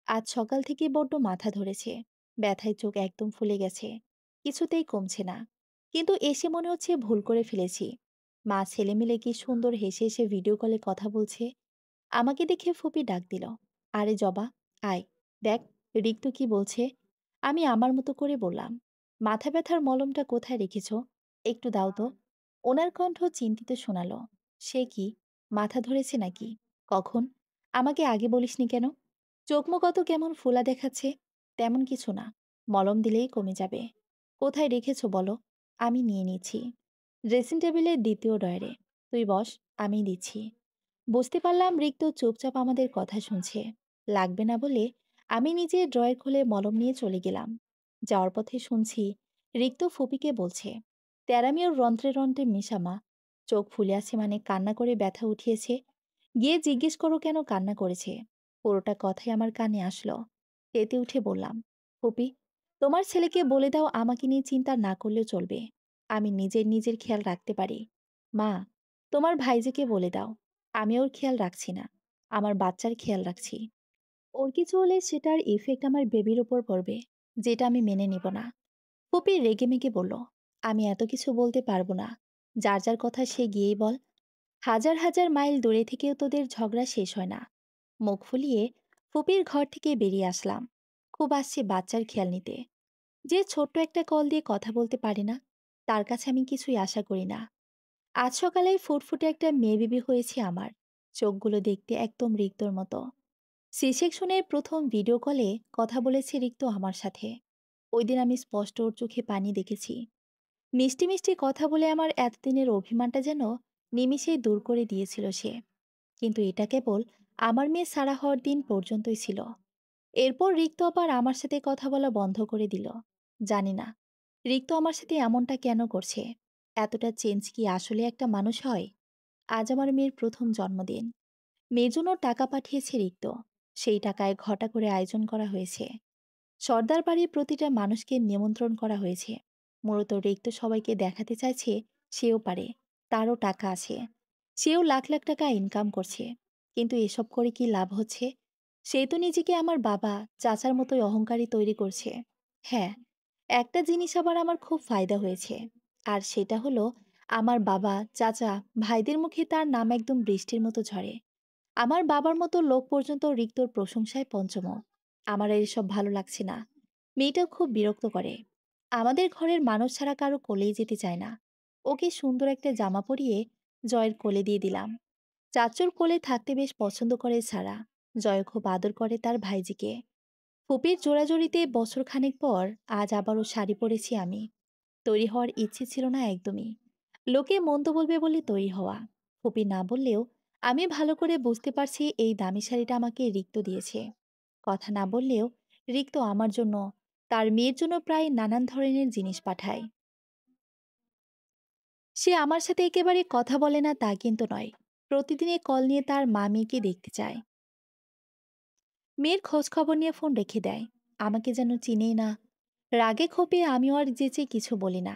আজ সকাল থেকে বড্ড মাথা ধরেছে। ব্যথায় চোখ একদম ফুলে গেছে। কিছুতেই কমছে না। কিন্তু এসে মনে হচ্ছে ভুল করে ফেলেছি। মা ছেলে মিলে কি সুন্দর হেসে হেসে ভিডিও কলে কথা বলছে। আমাকে দেখে ফুপি ডাক দিল, আরে জবা, আয়, দেখ রিক্ত কি বলছে। আমি আমার মতো করে বললাম, মাথা ব্যথার মলমটা কোথায় রেখেছ, একটু দাও তো। ওনার কণ্ঠ চিন্তিত শোনালো। সে কি, মাথা ধরেছে নাকি? কখন? আমাকে আগে বলিসনি কেন? চোখ মুখ অত কেমন ফোলা দেখাচ্ছে? তেমন কিছু না, মলম দিলেই কমে যাবে। কোথায় রেখেছো বলো, আমি নিয়ে নিচ্ছি। ড্রেসিং টেবিলের দ্বিতীয় ডয়ারে। তুই বস, আমি দিচ্ছি। বুঝতে পারলাম রিক্ত চুপচাপ আমাদের কথা শুনছে। লাগবে না বলে আমি নিজে ড্রয়ার খুলে মলম নিয়ে চলে গেলাম। যাওয়ার পথে শুনছি রিক্ত ফুপিকে বলছে, তেরামি ওর রন্ধ্রে রন্ধ্রে মিশামা। চোখ ফুলে আছে মানে কান্না করে ব্যথা উঠিয়েছে। গিয়ে জিজ্ঞেস করো কেন কান্না করেছে। পুরোটা কথাই আমার কানে আসলো। তেতে উঠে বললাম, ফুপি, তোমার ছেলেকে বলে দাও আমাকে নিয়ে চিন্তা না করলেও চলবে। আমি নিজের খেয়াল রাখতে পারি। মা, তোমার ভাইজিকে বলে দাও আমি ওর খেয়াল রাখছি না, আমার বাচ্চার খেয়াল রাখছি। ওর কিছু হলে সেটার ইফেক্ট আমার বেবির উপর পড়বে, যেটা আমি মেনে নিব না। ফুপি রেগেমেগে বলল, আমি এত কিছু বলতে পারবো না। যার কথা সে গিয়েই বল। হাজার হাজার মাইল দূরে থেকেও তোদের ঝগড়া শেষ হয় না। মুখ ফুলিয়ে ফুপির ঘর থেকে বেরিয়ে আসলাম। খুব আসছে বাচ্চার খেয়াল নিতে। যে ছোট্ট একটা কল দিয়ে কথা বলতে পারে না, তার কাছে আমি কিছুই আশা করি না। আজ সকালেই ফুটফুটে একটা মেয়ে বেবি হয়েছে আমার। চোখগুলো দেখতে একদম রিক্তর মতো। সি সেকশনের প্রথম ভিডিও কলে কথা বলেছে রিক্ত আমার সাথে। ওই দিন আমি স্পষ্ট ওর চোখে পানি দেখেছি। মিষ্টি মিষ্টি কথা বলে আমার এতদিনের অভিমানটা যেন নিমিষেই দূর করে দিয়েছিল সে। কিন্তু এটা কেবল আমার মেয়ে সারা হওয়ার দিন পর্যন্তই ছিল। এরপর রিক্ত আবার আমার সাথে কথা বলা বন্ধ করে দিল। জানি না রিক্ত আমার সাথে এমনটা কেন করছে। এতটা চেঞ্জ কি আসলে একটা মানুষ হয়? আজ আমার মেয়ের প্রথম জন্মদিন। মেয়ের জন্য টাকা পাঠিয়েছে রিক্ত। সেই টাকায় ঘটা করে আয়োজন করা হয়েছে। সর্দার বাড়ির প্রতিটা মানুষকে নিমন্ত্রণ করা হয়েছে। মূলত রিক্ত সবাইকে দেখাতে চাইছে সেও পারে, তারও টাকা আছে। সেও লাখ লাখ টাকা ইনকাম করছে। কিন্তু এসব করে কি লাভ হচ্ছে? সে তো নিজেকে আমার বাবা, চাচার মতোই অহংকারী তৈরি করছে। হ্যাঁ, একটা জিনিস আবার আমার খুব ফায়দা হয়েছে। আর সেটা হলো, আমার বাবা, চাচা, ভাইদের মুখে তার নাম একদম বৃষ্টির মতো ঝরে। আমার বাবার মতো লোক পর্যন্ত রিক্তর প্রশংসায় পঞ্চম। আমার আর এসব ভালো লাগছে না। মেয়েটাও খুব বিরক্ত করে। আমাদের ঘরের মানুষ ছাড়া কারো কোলেই যেতে চায় না। ওকে সুন্দর একটা জামা পরিয়ে জয়ের কোলে দিয়ে দিলাম। চাচুর কোলে থাকতে বেশ পছন্দ করে সারা। জয় খুব আদর করে তার ভাইজিকে। ফুপির জোড়াজড়িতে বছরখানেক পর আজ আবারও শাড়ি পরেছি আমি। তৈরি হওয়ার ইচ্ছে ছিল না একদমই। লোকে মন্দ বলবে বলে তৈরি হওয়া। ফুপি না বললেও আমি ভালো করে বুঝতে পারছি এই দামি শাড়িটা আমাকে রিক্ত দিয়েছে। কথা না বললেও রিক্ত আমার জন্য, তার মেয়ের জন্য প্রায় নানান ধরনের জিনিস পাঠায়। সে আমার সাথে একেবারে কথা বলে না তা কিন্তু নয়। প্রতিদিনই কল নিয়ে তার মা মেয়েকে দেখতে চায়। মেয়ের খোঁজ খবর নিয়ে ফোন রেখে দেয়। আমাকে যেন চিনেই না। রাগে ক্ষোভে আমিও আর যেচে কিছু বলি না।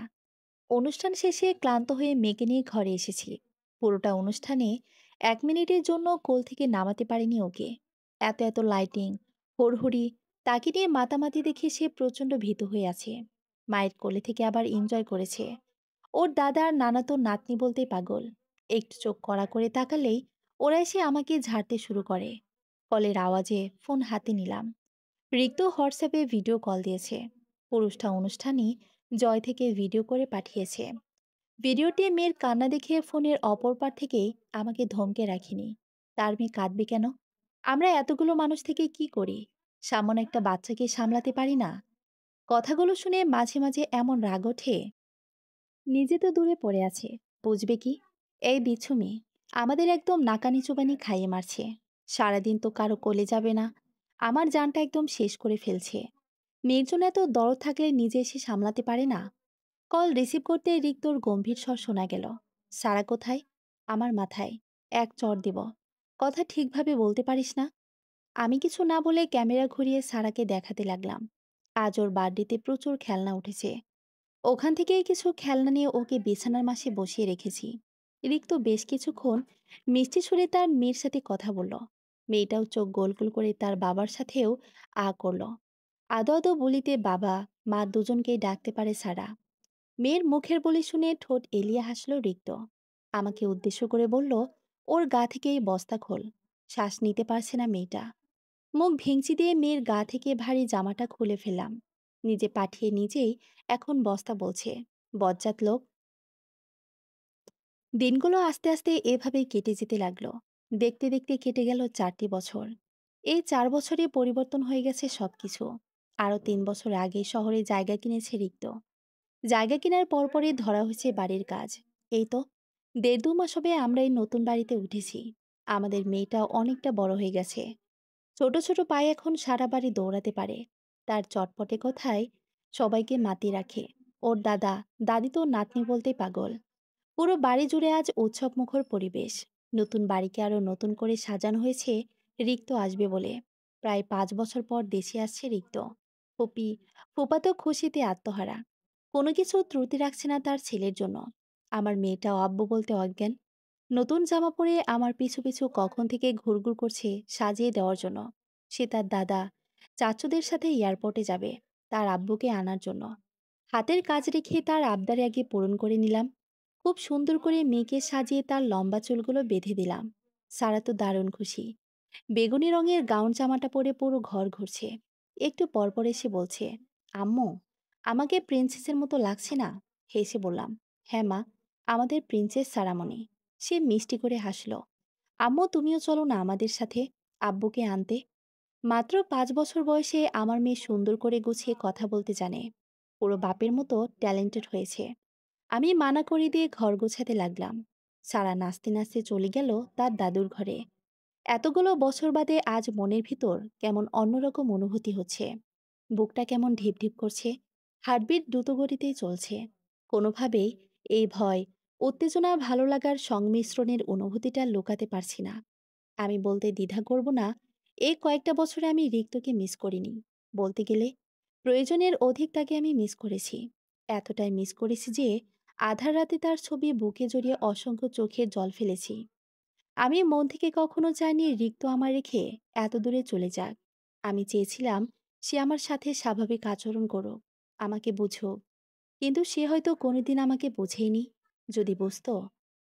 অনুষ্ঠান শেষে ক্লান্ত হয়ে মেয়েকে নিয়ে ঘরে এসেছি। পুরোটা অনুষ্ঠানে 1 মিনিটের জন্য কোল থেকে নামাতে পারিনি ওকে। এত লাইটিং, হুড়হুড়ি, তাকে নিয়ে মাতামাতি দেখে সে প্রচণ্ড ভীত হয়ে আছে। মায়ের কোলে থেকে আবার এনজয় করেছে। ওর দাদা আর নানা তো নাতনি বলতেই পাগল। একটু চোখ কড়া করে তাকালেই ওরা এসে আমাকে ঝাড়তে শুরু করে। কলের আওয়াজে ফোন হাতে নিলাম। রিক্ত হোয়াটসঅ্যাপে ভিডিও কল দিয়েছে। পুরুষটা অনুষ্ঠানই জয় থেকে ভিডিও করে পাঠিয়েছে। ভিডিওটি মেয়ের কান্না দেখে ফোনের অপর পার থেকেই আমাকে ধমকে রাখিনি। তার মেয়ে কাঁদবে কেন? আমরা এতগুলো মানুষ থেকে কি করি? সামান্য একটা বাচ্চাকে সামলাতে পারি না? কথাগুলো শুনে মাঝে মাঝে এমন রাগ ওঠে। নিজে তো দূরে পড়ে আছে, বুঝবে কি? এই বিচ্ছু মেয়ে আমাদের একদম নাকানি চুবানি খাইয়ে মারছে। সারাদিন তো কারো কোলে যাবে না। আমার জানটা একদম শেষ করে ফেলছে। মেয়ের জন্য এত দরদ থাকলে নিজে এসে সামলাতে পারে না? কল রিসিভ করতে রিক্তর গম্ভীর স্বর শোনা গেল। সারা কোথায়? আমার মাথায়। এক চড় দিব। কথা ঠিকভাবে বলতে পারিস না? আমি কিছু না বলে ক্যামেরা ঘুরিয়ে সারাকে দেখাতে লাগলাম। আজ ওর বার্থডেতে প্রচুর খেলনা উঠেছে। ওখান থেকেই কিছু খেলনা নিয়ে ওকে বিছানার মাসে বসিয়ে রেখেছি। রিক্ত বেশ কিছুক্ষণ মিষ্টি সুরে তার মেয়ের সাথে কথা বলল। মেয়েটাও চোখ গোল গোল করে তার বাবার সাথেও করল। আদো আদো বলিতে বাবা, মা দুজনকেই ডাকতে পারে সারা। মেয়ের মুখের বলি শুনে ঠোঁট এলিয়ে হাসল রিক্ত। আমাকে উদ্দেশ্য করে বলল, ওর গা থেকে এই বস্তা খোল। শ্বাস নিতে পারছে না মেয়েটা। মুখ ভেঙচি দিয়ে মেয়ের গা থেকে ভারী জামাটা খুলে ফেললাম। নিজে পাঠিয়ে নিজেই এখন বস্তা বলছে। বজ্জাত লোক। দিনগুলো আস্তে আস্তে এভাবেই কেটে যেতে লাগলো। দেখতে দেখতে কেটে গেল 4টি বছর। এই 4 বছরে পরিবর্তন হয়ে গেছে সবকিছু। আরো 3 বছর আগে শহরে জায়গা কিনেছে রিক্ত। জায়গা কেনার পরপরই ধরা হয়েছে বাড়ির কাজ। এই তো 1.5-2 মাস হবে আমরা এই নতুন বাড়িতে উঠেছি। আমাদের মেয়েটা অনেকটা বড় হয়ে গেছে। ছোট ছোট পায়ে এখন সারা বাড়ি দৌড়াতে পারে। তার চটপটে কথায় সবাইকে মাতিয়ে রাখে। ওর দাদা দাদি তো নাতনি বলতেই পাগল। পুরো বাড়ি জুড়ে আজ উৎসবমুখর পরিবেশ। নতুন বাড়িকে আরো নতুন করে সাজানো হয়েছে রিক্ত আসবে বলে। প্রায় 5 বছর পর দেশে আসছে রিক্ত। ফুপি ফুপা তো খুশিতে আত্মহারা। কোনো কিছু ত্রুটি রাখছে না তার ছেলের জন্য। আমার মেয়েটাও আব্বু বলতে অজ্ঞান। নতুন জামা পরে আমার পিছু পিছু কখন থেকে ঘুরঘুর করছে সাজিয়ে দেওয়ার জন্য। সে তার দাদা চাচুদের সাথে এয়ারপোর্টে যাবে তার আব্বুকে আনার জন্য। হাতের কাজ রেখে তার আবদার আগে পূরণ করে নিলাম। খুব সুন্দর করে মেয়েকে সাজিয়ে তার লম্বা চুলগুলো বেঁধে দিলাম। সারা তো দারুণ খুশি। বেগুনি রঙের গাউন জামাটা পরে পুরো ঘর ঘুরছে। একটু পরপর এসে বলছে, আম্মু, আমাকে প্রিন্সেসের মতো লাগছে না? হেসে বললাম, হ্যাঁ মা, আমাদের প্রিন্সেস সারামণি। সে মিষ্টি করে হাসলো। আম্মু, তুমিও চলো না আমাদের সাথে আব্বুকে আনতে। মাত্র 5 বছর বয়সে আমার মেয়ে সুন্দর করে গুছিয়ে কথা বলতে জানে। পুরো বাপের মতো ট্যালেন্টেড হয়েছে। আমি মানা করে দিয়ে ঘর গোছাতে লাগলাম। সারা নাচতে নাচতে চলে গেল তার দাদুর ঘরে। এতগুলো বছর বাদে আজ মনের ভিতর কেমন অন্যরকম অনুভূতি হচ্ছে। বুকটা কেমন ঢিপ ঢিপ করছে। হার্টবিট দ্রুত গতিতেই চলছে। কোনোভাবেই এই ভয়, উত্তেজনা, ভালো লাগার সংমিশ্রণের অনুভূতিটা লুকাতে পারছি না। আমি বলতে দ্বিধা করব না, এই কয়েকটা বছরে আমি রিক্তকে মিস করিনি। বলতে গেলে প্রয়োজনের অধিক তাকে আমি মিস করেছি। এতটাই মিস করেছি যে আধার রাতে তার ছবি বুকে জড়িয়ে অসংখ্য চোখের জল ফেলেছি। আমি মন থেকে কখনো চাইনি রিক্ত আমার রেখে এত দূরে চলে যাক। আমি চেয়েছিলাম সে আমার সাথে স্বাভাবিক আচরণ করুক, আমাকে বুঝুক। কিন্তু সে হয়তো কোনোদিন আমাকে বোঝেনি। যদি বুঝতো,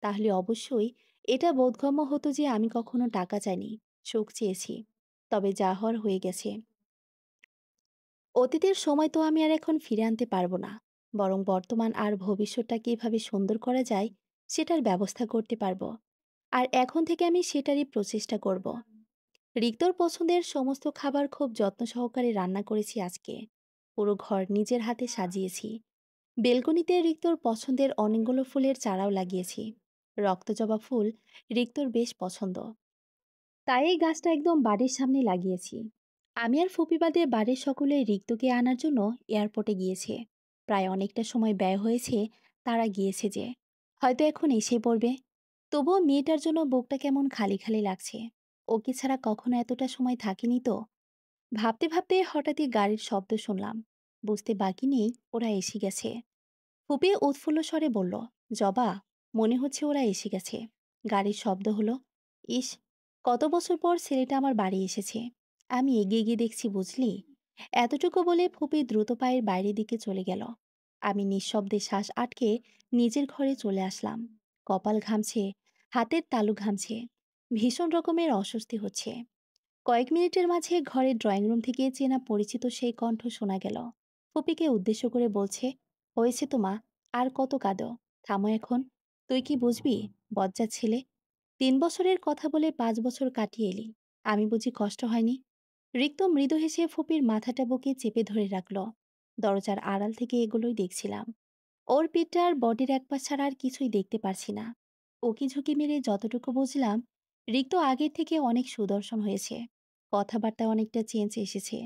তাহলে অবশ্যই এটা বোধগম্য হতো যে আমি কখনো টাকা চাইনি, সুখ চেয়েছি। তবে যা হওয়ার হয়ে গেছে। অতীতের সময় তো আমি আর এখন ফিরে আনতে পারবো না। বরং বর্তমান আর ভবিষ্যৎটা কিভাবে সুন্দর করা যায় সেটার ব্যবস্থা করতে পারবো। আর এখন থেকে আমি সেটারই প্রচেষ্টা করব। রিক্তর পছন্দের সমস্ত খাবার খুব যত্ন সহকারে রান্না করেছি আজকে। পুরো ঘর নিজের হাতে সাজিয়েছি। বেলকনিতে রিক্তর পছন্দের অনেকগুলো ফুলের চারাও লাগিয়েছি। রক্তজবা ফুল রিক্তর বেশ পছন্দ, তাই এই গাছটা একদম বাড়ির সামনে লাগিয়েছি। আমি আর ফুপি বাদে বাড়ির সকলে রিক্তকে আনার জন্য এয়ারপোর্টে গিয়েছে। প্রায় অনেকটা সময় ব্যয় হয়েছে। তারা গিয়েছে যে হয়তো এখন এসে পড়বে। তবুও মেয়েটার জন্য বুকটা কেমন খালি খালি লাগছে। ওকে ছাড়া কখনো এতটা সময় থাকিনি তো। ভাবতে ভাবতে হঠাৎই গাড়ির শব্দ শুনলাম। বুঝতে বাকি নেই ওরা এসে গেছে। ফুপি উৎফুল্ল স্বরে বলল, জবা, মনে হচ্ছে ওরা এসে গেছে। গাড়ির শব্দ হলো। ইস, কত বছর পর ছেলেটা আমার বাড়ি এসেছে। আমি এগিয়ে গিয়ে দেখছি, বুঝলি। এতটুকু বলে ফুপি দ্রুত পায়ের বাইরের দিকে চলে গেল। আমি নিঃশব্দে শ্বাস আটকে নিজের ঘরে চলে আসলাম। কপাল ঘামছে, হাতের তালু ঘামছে। ভীষণ রকমের অস্বস্তি হচ্ছে। কয়েক মিনিটের মাঝে ঘরের ড্রয়িং রুম থেকে চেনা পরিচিত সেই কণ্ঠ শোনা গেল। ফুপিকে উদ্দেশ্য করে বলছে, হয়েছে তো মা, আর কত কাঁদো, থামো এখন। তুই কি বুঝবি, বজ্জাত ছেলে। 3 বছরের কথা বলে 5 বছর কাটিয়ে এলি। আমি বুঝি কষ্ট হয়নি? রিক্ত মৃদু হেসে ফুপির মাথাটা বুকে চেপে ধরে রাখল। দরজার আড়াল থেকে এগুলোই দেখছিলাম। ওর পিঠটা আর বডির এক পা ছাড়া আর কিছুই দেখতে পারছি না। ওকি ঝুঁকি মেরে যতটুকু বুঝলাম, রিক্ত আগের থেকে অনেক সুদর্শন হয়েছে। কথাবার্তায় অনেকটা চেঞ্জ এসেছে।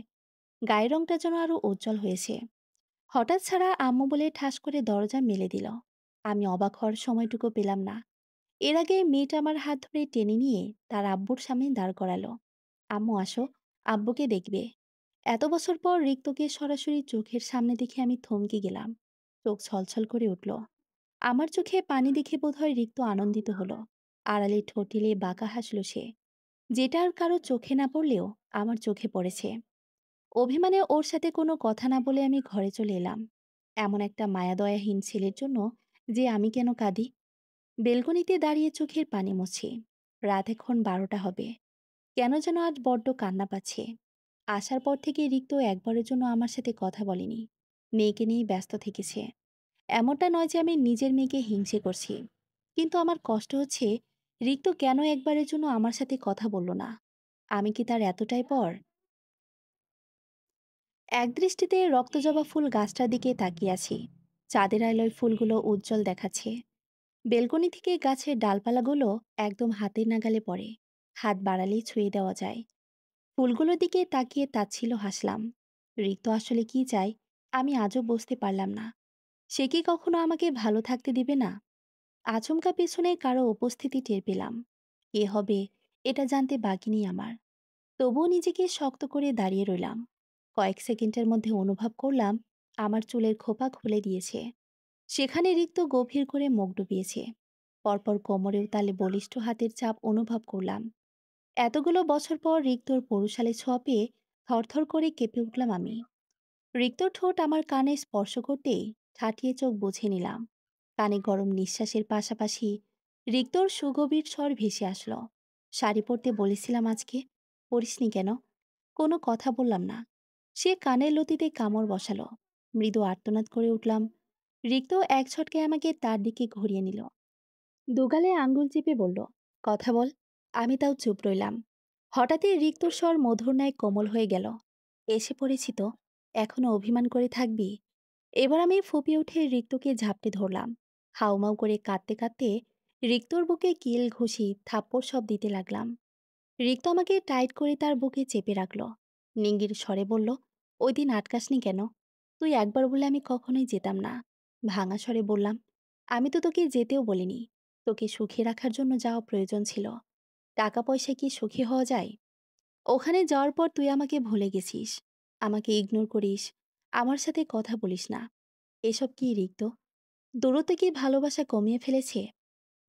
গায়ের রংটা যেন আরো উজ্জ্বল হয়েছে। হঠাৎ ছাড়া আম্মু বলে ঠাস করে দরজা মেলে দিল। আমি অবাক হওয়ার সময়টুকু পেলাম না। এর আগে মেয়েটা আমার হাত ধরে টেনে নিয়ে তার আব্বুর সামনে দাঁড় করালো। আম্মু, আসো, আব্বুকে দেখবে। এত বছর পর রিক্তকে সরাসরি চোখের সামনে দেখে আমি থমকে গেলাম। চোখ ছলছল করে উঠল। আমার চোখে পানি দেখে বোধহয় রিক্ত আনন্দিত হলো। আড়ালে ঠোঁটিলে বাঁকা হাসলো সে। যেটা আর কারো চোখে না পড়লেও আমার চোখে পড়েছে। অভিমানে ওর সাথে কোনো কথা না বলে আমি ঘরে চলে এলাম। এমন একটা মায়াদয়াহীন ছেলের জন্য যে আমি কেন কাঁদি। বেলকনিতে দাঁড়িয়ে চোখের পানি মুছি। রাত এখন 12টা হবে। কেন যেন আজ বড্ড কান্না পাচ্ছে। আসার পর থেকে রিক্ত একবারের জন্য আমার সাথে কথা বলেনি। মেয়েকে নিয়ে ব্যস্ত থেকেছে। এমনটা নয় যে আমি নিজের মেয়েকে হিংসে করছি। কিন্তু আমার কষ্ট হচ্ছে, রিক্ত কেন একবারের জন্য আমার সাথে কথা বলল না? আমি কি তার এতটাই পর? একদৃষ্টিতে রক্তজবা ফুল গাছটার দিকে তাকিয়ে আছি। চাঁদের আলোয় ফুলগুলো উজ্জ্বল দেখাচ্ছে। বেলকনি থেকে গাছের ডালপালাগুলো একদম হাতের নাগালে পড়ে। হাত বাড়ালেই ছুঁয়ে দেওয়া যায়। ফুলগুলোর দিকে তাকিয়ে তাচ্ছিল্য হাসলাম। রিক্ত আসলে কি চায় আমি আজও বুঝতে পারলাম না। সে কি কখনো আমাকে ভালো থাকতে দিবে না? আচমকা পেছনে কারো উপস্থিতি টের পেলাম। কে হবে এটা জানতে বাকি নেই আমার। তবুও নিজেকে শক্ত করে দাঁড়িয়ে রইলাম। কয়েক সেকেন্ডের মধ্যে অনুভব করলাম আমার চুলের খোপা খুলে দিয়েছে। সেখানে রিক্ত গভীর করে মুখ ডুবিয়েছে। পরপর কোমরেও তালে বলিষ্ঠ হাতের চাপ অনুভব করলাম। এতগুলো বছর পর রিক্তর পৌরশালে ছোঁয়া পেয়ে থরথর করে কেঁপে উঠলাম আমি। রিক্ত ঠোঁট আমার কানে স্পর্শ করতেই ঠাটিয়ে চোখ বুঝে নিলাম। কানে গরম নিঃশ্বাসের পাশাপাশি রিক্তর সুগভীর স্বর ভেসে আসলো। শাড়ি পরতে বলেছিলাম আজকে, পরিসনি কেন? কোনো কথা বললাম না। সে কানের লতিতে কামড় বসালো। মৃদু আর্তনাদ করে উঠলাম। রিক্ত এক ছটকে আমাকে তার দিকে ঘুরিয়ে নিল। দুগালে আঙ্গুল চেপে বলল, কথা বল। আমি তাও চুপ রইলাম। হঠাৎই রিক্তর স্বর মধুর ন্যায় কোমল হয়ে গেল। এসে পড়েছি তো, এখনো অভিমান করে থাকবি? এবার আমি ফুঁপিয়ে উঠে রিক্তকে ঝাপটে ধরলাম। হাউমাউ করে কাঁদতে কাঁদতে রিক্তর বুকে কিল ঘুষি থাপ্পড় সব দিতে লাগলাম। রিক্ত আমাকে টাইট করে তার বুকে চেপে রাখলো। নিঙ্গির স্বরে বলল, ওই দিন আটকাসনি কেন? তুই একবার বলে আমি কখনোই যেতাম না। ভাঙা স্বরে বললাম, আমি তো তোকে যেতেও বলিনি। তোকে সুখী রাখার জন্য যাওয়া প্রয়োজন ছিল। টাকা পয়সা কি সুখী হওয়া যায়? ওখানে যাওয়ার পর তুই আমাকে ভুলে গেছিস। আমাকে ইগনোর করিস। আমার সাথে কথা বলিস না। এসব কি রিক্ত? দূরত্ব কি ভালোবাসা কমিয়ে ফেলেছে?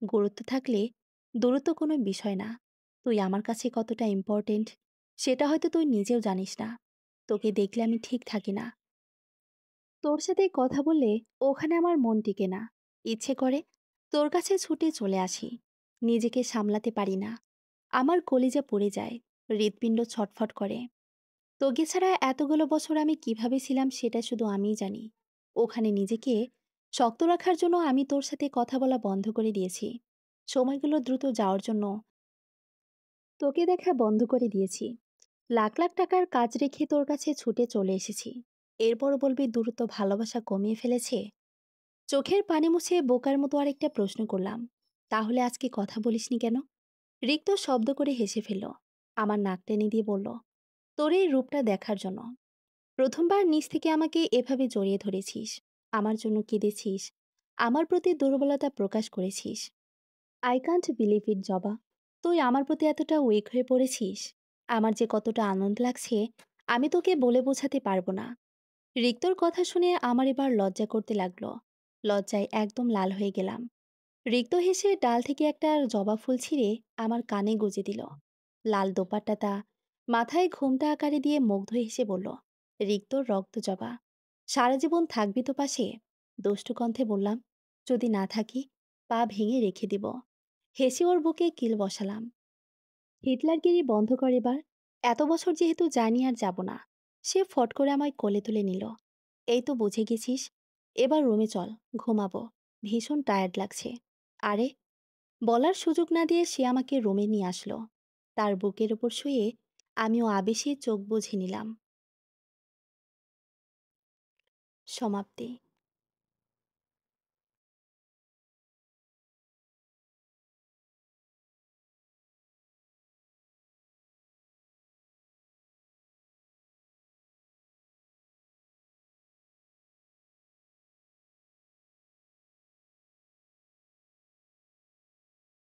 গুরুত্ব থাকলে দূরত্ব কোনো বিষয় না। তুই আমার কাছে কতটা ইম্পর্টেন্ট সেটা হয়তো তুই নিজেও জানিস না। তোকে দেখলে আমি ঠিক থাকি না। তোর সাথে কথা বললে ওখানে আমার মন টিকে না। ইচ্ছে করে তোর কাছে ছুটে চলে আসি। নিজেকে সামলাতে পারি না। আমার কলিজা পড়ে যায়। হৃৎপিণ্ড ছটফট করে। তোকে ছাড়া এতগুলো বছর আমি কিভাবে ছিলাম সেটা শুধু আমিই জানি। ওখানে নিজেকে শক্ত রাখার জন্য আমি তোর সাথে কথা বলা বন্ধ করে দিয়েছি। সময়গুলো দ্রুত যাওয়ার জন্য তোকে দেখা বন্ধ করে দিয়েছি। লাখ লাখ টাকার কাজ রেখে তোর কাছে ছুটে চলে এসেছি। এরপরও বলবি দূরত্ব ভালোবাসা কমিয়ে ফেলেছে? চোখের পানি মুছে বোকার মতো আরেকটা প্রশ্ন করলাম, তাহলে আজকে কথা বলিসনি কেন? রিক্ত শব্দ করে হেসে ফেলল। আমার নাক টেনে দিয়ে বলল, তোর এই রূপটা দেখার জন্য। প্রথমবার নিজ থেকে আমাকে এভাবে জড়িয়ে ধরেছিস। আমার জন্য কেঁদেছিস। আমার প্রতি দুর্বলতা প্রকাশ করেছিস। আই কান্ট বিলিভ ইট জবা। তুই আমার প্রতি এতটা উইক হয়ে পড়েছিস। আমার যে কতটা আনন্দ লাগছে আমি তোকে বলে বোঝাতে পারবো না। রিক্তর কথা শুনে আমার এবার লজ্জা করতে লাগলো। লজ্জায় একদম লাল হয়ে গেলাম। রিক্ত হেসে ডাল থেকে একটা জবা ফুল ছিঁড়ে আমার কানে গুজে দিল। লাল দোপাট্টাটা মাথায় ঘোমটা আকারে দিয়ে মুগ্ধ হেসে বলল, রিক্তর রক্ত জবা, সারা জীবন থাকবি তো পাশে? দুষ্টু কণ্ঠে বললাম, যদি না থাকি পা ভেঙে রেখে দিব। হেসে ওর বুকে কিল বসালাম। হিটলারগিরি বন্ধ কর এবার। এত বছর যেহেতু জানি আর যাব না। সে ফট করে আমায় কোলে তুলে নিল। এই তো বুঝে গেছিস। এবার রুমে চল, ঘুমাবো। ভীষণ টায়ার্ড লাগছে। আরে, বলার সুযোগ না দিয়ে সে আমাকে রুমে নিয়ে আসলো। তার বুকের উপর শুয়ে আমিও আবেশে চোখ বুজে নিলাম। সমাপ্তি।